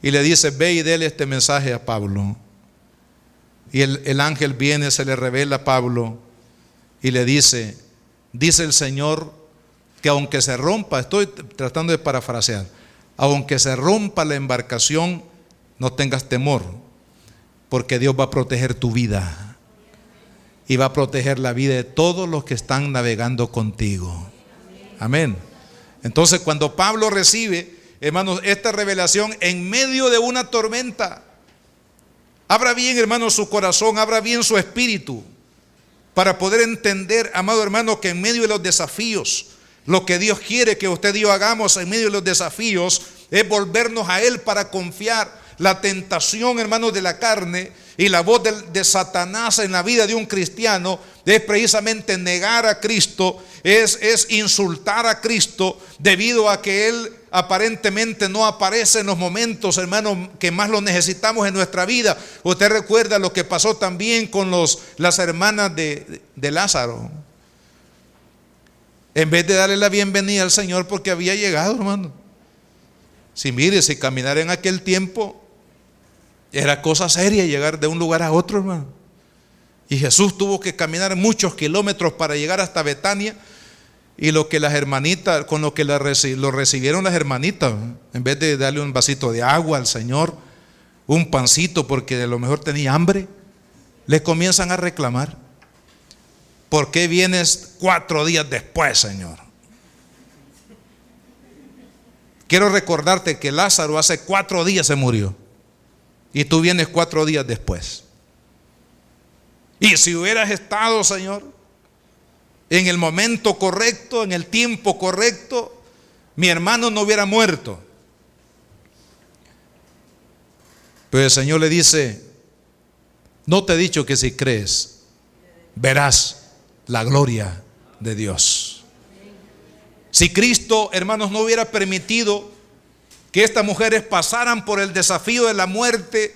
y le dice: ve y dele este mensaje a Pablo. Y el ángel viene, se le revela a Pablo y le dice: dice el Señor que aunque se rompa, estoy tratando de parafrasear, aunque se rompa la embarcación, no tengas temor, porque Dios va a proteger tu vida. Y va a proteger la vida de todos los que están navegando contigo. Amén. Entonces, cuando Pablo recibe, hermanos, esta revelación en medio de una tormenta, abra bien, hermanos, su corazón, abra bien su espíritu, para poder entender, amado hermano, que en medio de los desafíos, lo que Dios quiere que usted y yo hagamos en medio de los desafíos es volvernos a Él para confiar. La tentación, hermanos, de la carne y la voz de Satanás en la vida de un cristiano es precisamente negar a Cristo, es insultar a Cristo, debido a que Él aparentemente no aparece en los momentos, hermanos, que más lo necesitamos en nuestra vida. Usted recuerda lo que pasó también con las hermanas de Lázaro. En vez de darle la bienvenida al Señor porque había llegado, hermano. Si mire, si caminar en aquel tiempo era cosa seria llegar de un lugar a otro, hermano. Y Jesús tuvo que caminar muchos kilómetros para llegar hasta Betania. Y lo que las hermanitas, con lo que lo recibieron las hermanitas, en vez de darle un vasito de agua al Señor, un pancito porque a lo mejor tenía hambre, le comienzan a reclamar: ¿por qué vienes 4 días después, Señor? Quiero recordarte que Lázaro hace 4 días se murió y tú vienes 4 días después. Y si hubieras estado, Señor, en el momento correcto, en el tiempo correcto, mi hermano no hubiera muerto. Pero el Señor le dice: no te he dicho que si crees, verás la gloria de Dios. Si Cristo, hermanos, no hubiera permitido que estas mujeres pasaran por el desafío de la muerte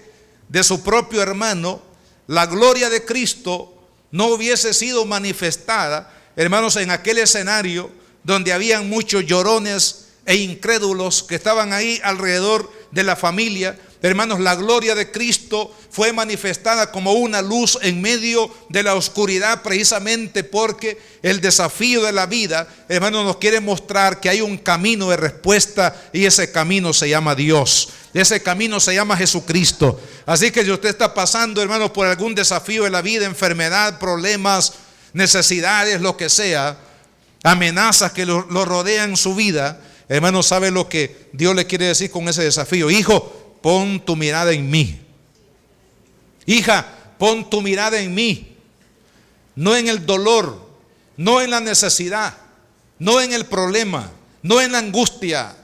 de su propio hermano, la gloria de Cristo no hubiese sido manifestada, hermanos, en aquel escenario donde habían muchos llorones e incrédulos que estaban ahí alrededor de la familia. Hermanos, la gloria de Cristo fue manifestada como una luz en medio de la oscuridad, precisamente porque el desafío de la vida, hermanos, nos quiere mostrar que hay un camino de respuesta, y ese camino se llama Dios. Ese camino se llama Jesucristo. Así que si usted está pasando, hermanos, por algún desafío de la vida, enfermedad, problemas, necesidades, lo que sea, amenazas que lo rodean en su vida, hermanos, ¿sabe lo que Dios le quiere decir con ese desafío? Hijo, pon tu mirada en mí. Hija, pon tu mirada en mí. No en el dolor, no en la necesidad, no en el problema, no en la angustia,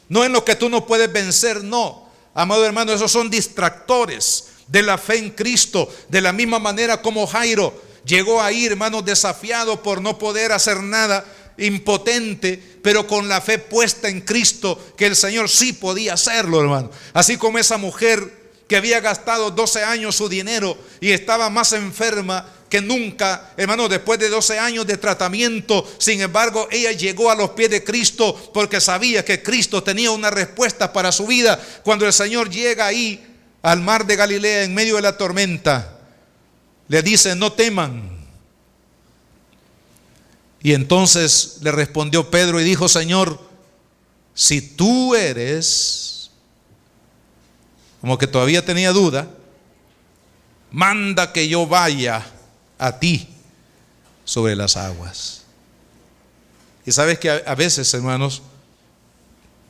no en lo que tú no puedes vencer, no. Amado hermano, esos son distractores de la fe en Cristo. De la misma manera como Jairo llegó ahí, hermanos, desafiado por no poder hacer nada impotente, pero con la fe puesta en Cristo, que el Señor sí podía hacerlo, hermano. Así como esa mujer que había gastado 12 años su dinero y estaba más enferma que nunca, hermano, después de 12 años de tratamiento. Sin embargo, ella llegó a los pies de Cristo porque sabía que Cristo tenía una respuesta para su vida. Cuando el Señor llega ahí al mar de Galilea en medio de la tormenta, le dice: no teman. Y entonces le respondió Pedro y dijo: Señor, si tú eres, como que todavía tenía duda, manda que yo vaya a ti sobre las aguas. Y sabes que a veces, hermanos,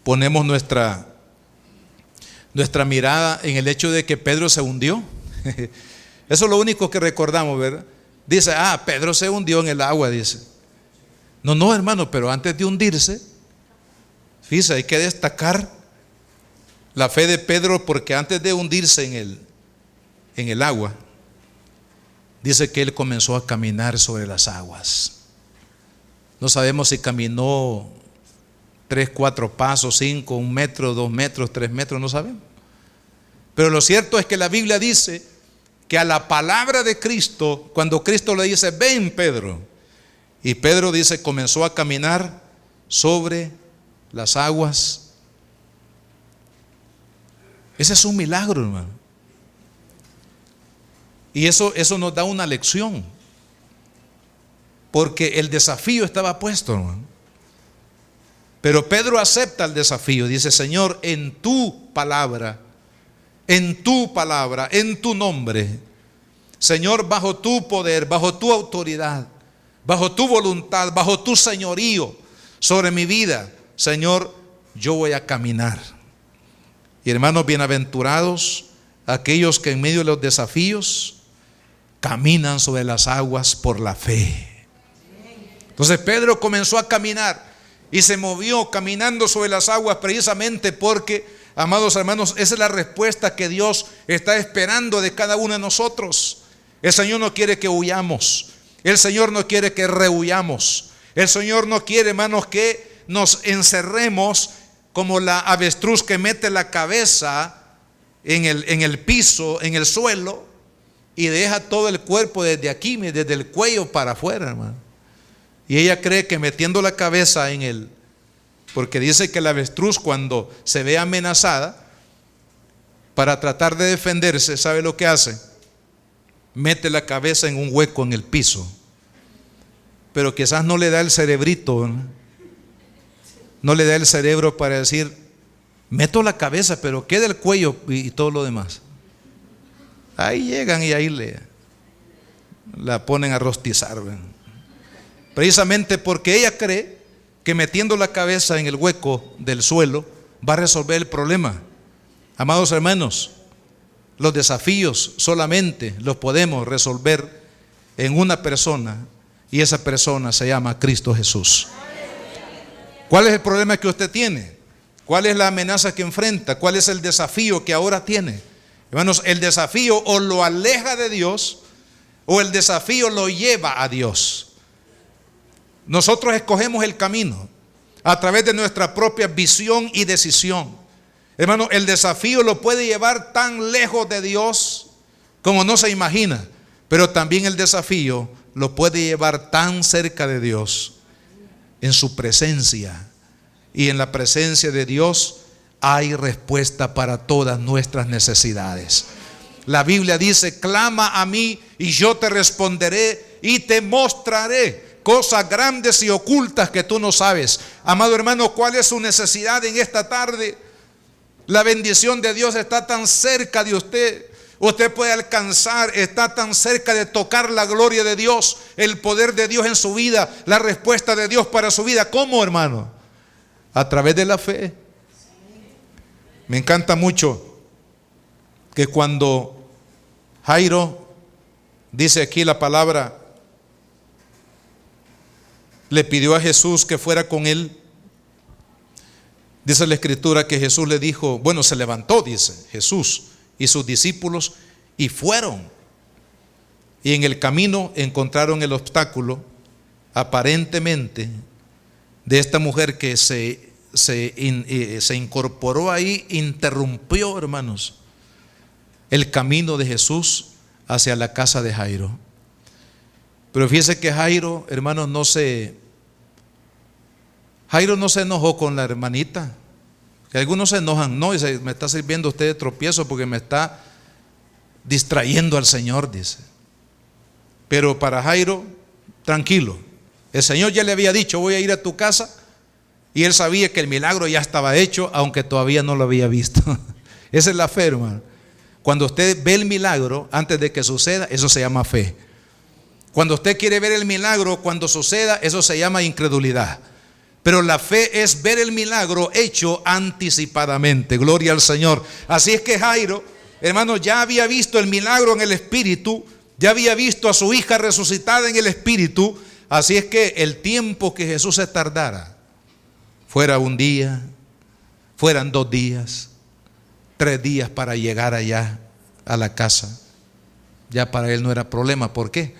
ponemos nuestra mirada en el hecho de que Pedro se hundió. Eso es lo único que recordamos, ¿verdad? Dice: Pedro se hundió en el agua, dice. No, hermano, pero antes de hundirse, fíjese, hay que destacar la fe de Pedro, porque antes de hundirse en el agua, dice que él comenzó a caminar sobre las aguas. No sabemos si caminó 3, 4 pasos, 5, 1 metro, 2 metros, 3 metros, no sabemos. Pero lo cierto es que la Biblia dice que a la palabra de Cristo, cuando Cristo le dice: ven, Pedro, y Pedro dice, comenzó a caminar sobre las aguas. Ese es un milagro, hermano. Y eso nos da una lección, porque el desafío estaba puesto, hermano. Pero Pedro acepta el desafío. Dice: Señor, en tu palabra, en tu nombre, Señor, bajo tu poder, bajo tu autoridad, bajo tu voluntad, bajo tu señorío sobre mi vida, Señor, yo voy a caminar. Y hermanos, bienaventurados aquellos que en medio de los desafíos caminan sobre las aguas por la fe. Entonces Pedro comenzó a caminar y se movió caminando sobre las aguas, precisamente porque, amados hermanos, esa es la respuesta que Dios está esperando de cada uno de nosotros. El Señor no quiere que huyamos. El Señor no quiere que rehuyamos. El Señor no quiere, hermanos, que nos encerremos como la avestruz que mete la cabeza en el piso, en el suelo, y deja todo el cuerpo desde aquí, desde el cuello para afuera, hermano. Y ella cree que metiendo la cabeza porque dice que la avestruz, cuando se ve amenazada, para tratar de defenderse, ¿sabe lo que hace? Mete la cabeza en un hueco en el piso. Pero quizás no le da el cerebrito, no le da el cerebro para decir: meto la cabeza, pero queda el cuello y todo lo demás. Ahí llegan y ahí la ponen a rostizar, ¿ven? Precisamente porque ella cree que metiendo la cabeza en el hueco del suelo va a resolver el problema. Amados hermanos, los desafíos solamente los podemos resolver en una persona, y esa persona se llama Cristo Jesús. ¿Cuál es el problema que usted tiene? ¿Cuál es la amenaza que enfrenta? ¿Cuál es el desafío que ahora tiene? Hermanos, el desafío o lo aleja de Dios, o el desafío lo lleva a Dios. Nosotros escogemos el camino a través de nuestra propia visión y decisión. Hermano, el desafío lo puede llevar tan lejos de Dios como no se imagina, pero también el desafío lo puede llevar tan cerca de Dios, en su presencia. Y en la presencia de Dios hay respuesta para todas nuestras necesidades. La Biblia dice: clama a mí y yo te responderé y te mostraré cosas grandes y ocultas que tú no sabes. Amado hermano, ¿cuál es su necesidad en esta tarde? La bendición de Dios está tan cerca de usted. Usted puede alcanzar, está tan cerca de tocar la gloria de Dios, el poder de Dios en su vida, la respuesta de Dios para su vida. ¿Cómo, hermano? A través de la fe. Me encanta mucho que cuando Jairo, dice aquí la palabra, le pidió a Jesús que fuera con él, dice la escritura que Jesús le dijo, bueno, se levantó, dice Jesús y sus discípulos, y fueron. Y en el camino encontraron el obstáculo, aparentemente de esta mujer que se incorporó ahí, interrumpió, hermanos, el camino de Jesús hacia la casa de Jairo. Pero fíjese que Jairo, hermanos, no se enojó con la hermanita. Que algunos se enojan, no, dice, me está sirviendo usted de tropiezo porque me está distrayendo al Señor, dice. Pero para Jairo, tranquilo, el Señor ya le había dicho, voy a ir a tu casa, y él sabía que el milagro ya estaba hecho, aunque todavía no lo había visto. Esa es la fe, hermano. Cuando usted ve el milagro antes de que suceda, eso se llama fe. Cuando usted quiere ver el milagro cuando suceda, eso se llama incredulidad. Pero la fe es ver el milagro hecho anticipadamente. Gloria al Señor. Así es que Jairo, hermano, ya había visto el milagro en el Espíritu, ya había visto a su hija resucitada en el Espíritu. Así es que el tiempo que Jesús se tardara, fuera un día, fueran 2 días, 3 días para llegar allá a la casa, ya para él no era problema. ¿Por qué?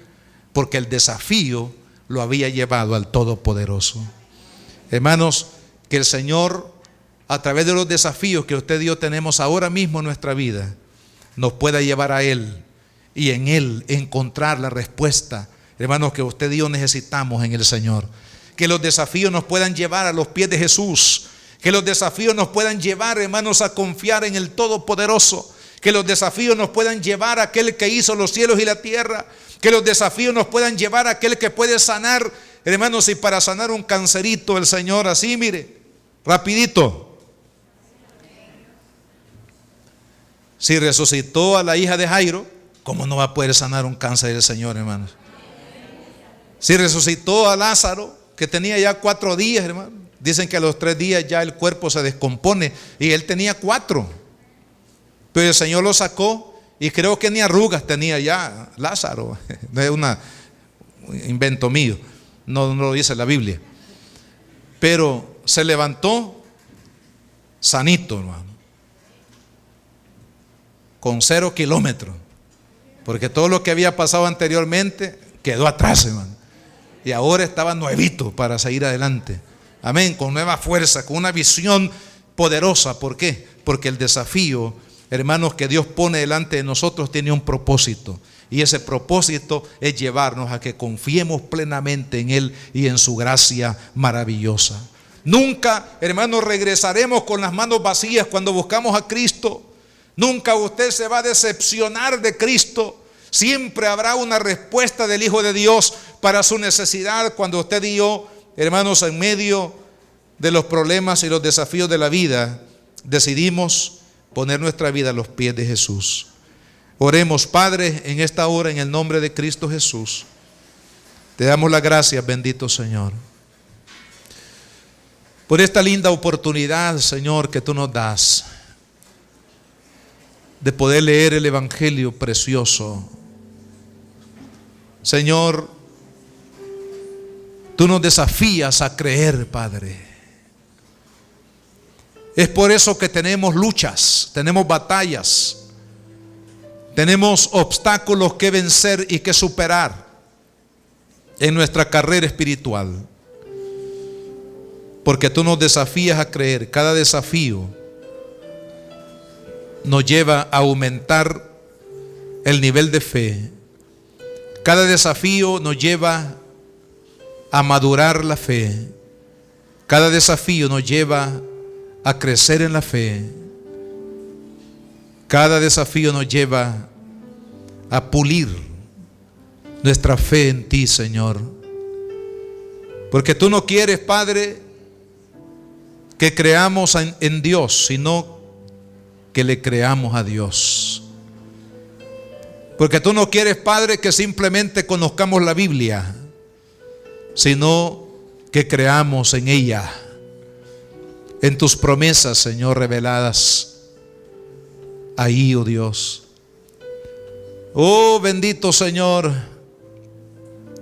Porque el desafío lo había llevado al Todopoderoso. Hermanos, que el Señor, a través de los desafíos que usted y yo tenemos ahora mismo en nuestra vida, nos pueda llevar a Él y en Él encontrar la respuesta, hermanos, que usted y yo necesitamos en el Señor. Que los desafíos nos puedan llevar a los pies de Jesús. Que los desafíos nos puedan llevar, hermanos, a confiar en el Todopoderoso. Que los desafíos nos puedan llevar a aquel que hizo los cielos y la tierra. Que los desafíos nos puedan llevar a aquel que puede sanar, hermanos, y para sanar un cancerito el Señor, así, mire, rapidito. Si resucitó a la hija de Jairo, ¿cómo no va a poder sanar un cáncer el Señor, hermanos? Si resucitó a Lázaro, que tenía ya 4 días, hermano. Dicen que a los 3 días ya el cuerpo se descompone, y él tenía 4. Pero el Señor lo sacó, y creo que ni arrugas tenía ya Lázaro. No es un invento mío, no lo dice la Biblia. Pero se levantó sanito, hermano, con 0 kilómetros, porque todo lo que había pasado anteriormente quedó atrás, hermano. Y ahora estaba nuevito para seguir adelante. Amén, con nueva fuerza, con una visión poderosa. ¿Por qué? Porque el desafío, hermanos, que Dios pone delante de nosotros tiene un propósito. Y ese propósito es llevarnos a que confiemos plenamente en Él y en su gracia maravillosa. Nunca, hermanos, regresaremos con las manos vacías cuando buscamos a Cristo. Nunca usted se va a decepcionar de Cristo. Siempre habrá una respuesta del Hijo de Dios para su necesidad cuando usted y yo, hermanos, en medio de los problemas y los desafíos de la vida, decidimos poner nuestra vida a los pies de Jesús. Oremos, Padre, en esta hora, en el nombre de Cristo Jesús. Te damos las gracias, bendito Señor, por esta linda oportunidad, Señor, que tú nos das de poder leer el Evangelio precioso. Señor, tú nos desafías a creer, Padre. Es por eso que tenemos luchas, tenemos batallas, tenemos obstáculos que vencer y que superar en nuestra carrera espiritual. Porque tú nos desafías a creer. Cada desafío nos lleva a aumentar el nivel de fe. Cada desafío nos lleva a madurar la fe. Cada desafío nos lleva a crecer en la fe. Cada desafío nos lleva a pulir nuestra fe en ti, Señor. Porque tú no quieres, Padre, que creamos en Dios, sino que le creamos a Dios. Porque tú no quieres, Padre, que simplemente conozcamos la Biblia, sino que creamos en ella, en tus promesas, Señor, reveladas ahí, oh Dios. Oh, bendito Señor,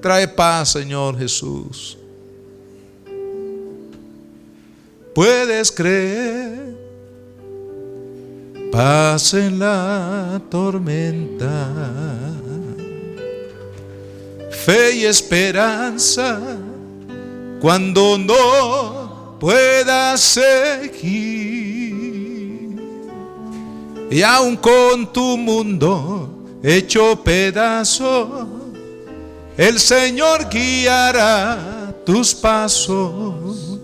trae paz, Señor Jesús. Puedes creer, paz en la tormenta, fe y esperanza cuando no puedas seguir, y aun con tu mundo hecho pedazo, el Señor guiará tus pasos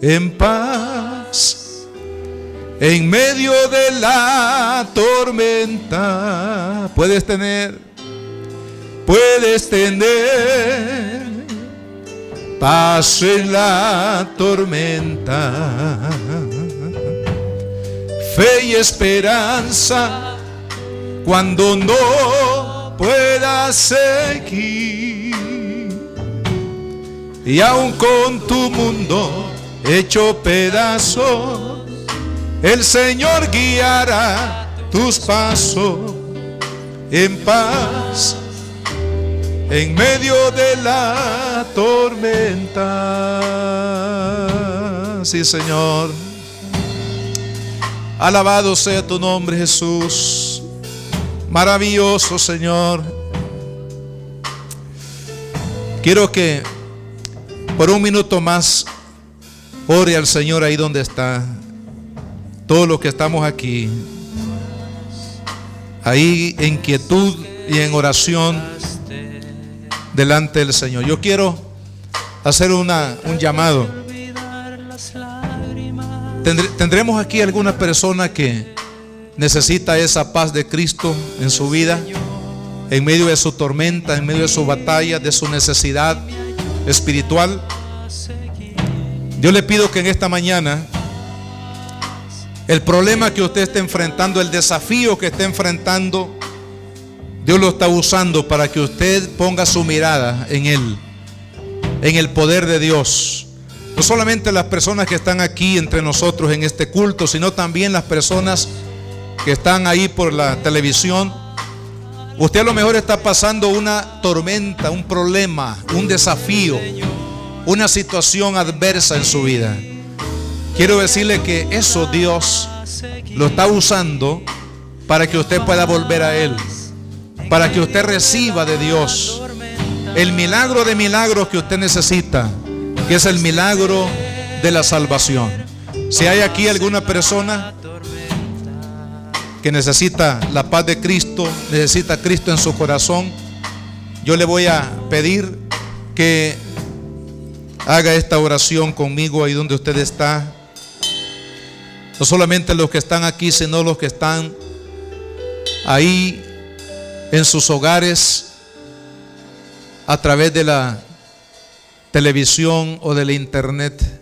en paz. En medio de la tormenta puedes tener paz en la tormenta, fe y esperanza cuando no puedas seguir, y aun con tu mundo hecho pedazo, el Señor guiará tus pasos en paz en medio de la tormenta. Sí, Señor. Alabado sea tu nombre, Jesús. Maravilloso, Señor. Quiero que por un minuto más ore al Señor ahí donde está. Todos los que estamos aquí, ahí en quietud y en oración delante del Señor. Yo quiero hacer un llamado. Tendremos aquí alguna persona que necesita esa paz de Cristo en su vida, en medio de su tormenta, en medio de su batalla, de su necesidad espiritual. Yo le pido que en esta mañana el problema que usted está enfrentando, el desafío que está enfrentando, Dios lo está usando para que usted ponga su mirada en Él, en el poder de Dios. No solamente las personas que están aquí entre nosotros en este culto, sino también las personas que están ahí por la televisión. Usted a lo mejor está pasando una tormenta, un problema, un desafío, una situación adversa en su vida. Quiero decirle que eso Dios lo está usando para que usted pueda volver a Él, para que usted reciba de Dios el milagro de milagros que usted necesita, que es el milagro de la salvación. Si hay aquí alguna persona que necesita la paz de Cristo, necesita a Cristo en su corazón, yo le voy a pedir que haga esta oración conmigo ahí donde usted está. No solamente los que están aquí, sino los que están ahí en sus hogares, a través de la televisión o de la internet.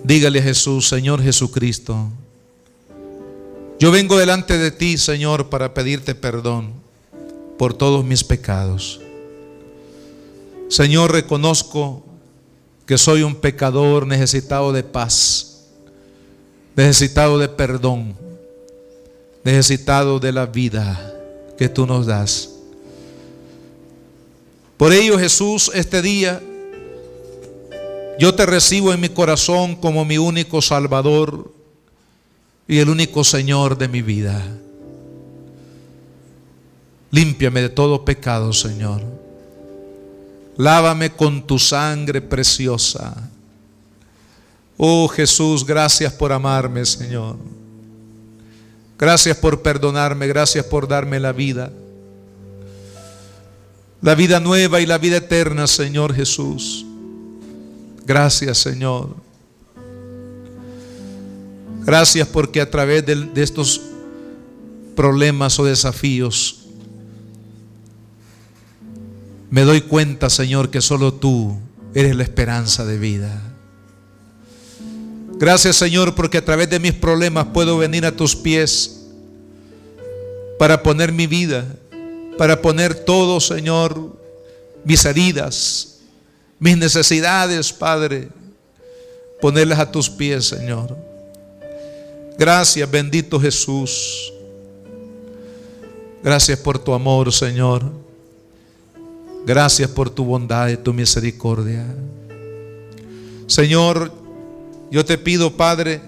Dígale a Jesús: Señor Jesucristo, yo vengo delante de ti, Señor, para pedirte perdón por todos mis pecados. Señor, reconozco que soy un pecador necesitado de paz, necesitado de perdón, necesitado de la vida que tú nos das. Por ello, Jesús, este día yo te recibo en mi corazón como mi único Salvador y el único Señor de mi vida. Límpiame de todo pecado, Señor. Lávame con tu sangre preciosa. Oh Jesús, gracias por amarme, Señor. Gracias por perdonarme, gracias por darme la vida nueva y la vida eterna, Señor Jesús. Gracias, Señor. Gracias porque a través de estos problemas o desafíos me doy cuenta, Señor, que solo tú eres la esperanza de vida. Gracias, Señor, porque a través de mis problemas puedo venir a tus pies para poner mi vida, para poner todo, Señor, mis heridas, mis necesidades, Padre, ponerlas a tus pies, Señor. Gracias, bendito Jesús. Gracias por tu amor, Señor. Gracias por tu bondad y tu misericordia. Señor, yo te pido, Padre,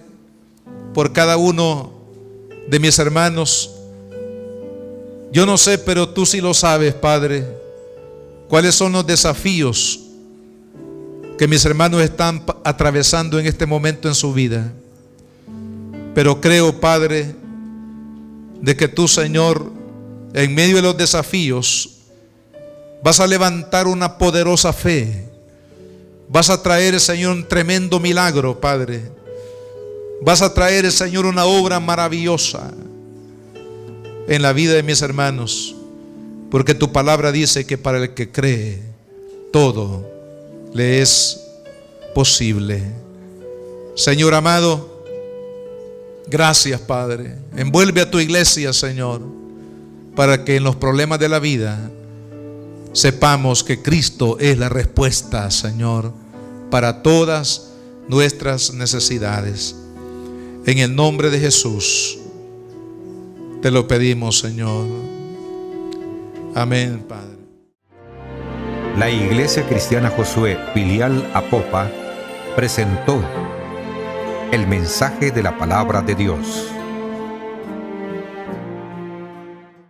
por cada uno de mis hermanos. Yo no sé, pero tú sí lo sabes, Padre, cuáles son los desafíos que mis hermanos están atravesando en este momento en su vida. Pero creo, Padre, de que tú, Señor, en medio de los desafíos, vas a levantar una poderosa fe. Vas a traer, Señor, un tremendo milagro, Padre. Vas a traer, Señor, una obra maravillosa en la vida de mis hermanos, porque tu palabra dice que para el que cree, todo le es posible. Señor amado, gracias, Padre. Envuelve a tu iglesia, Señor, para que en los problemas de la vida sepamos que Cristo es la respuesta, Señor, para todas nuestras necesidades. En el nombre de Jesús te lo pedimos, Señor. Amén, Padre. La Iglesia Cristiana Josué, filial Apopa, presentó el mensaje de la palabra de Dios.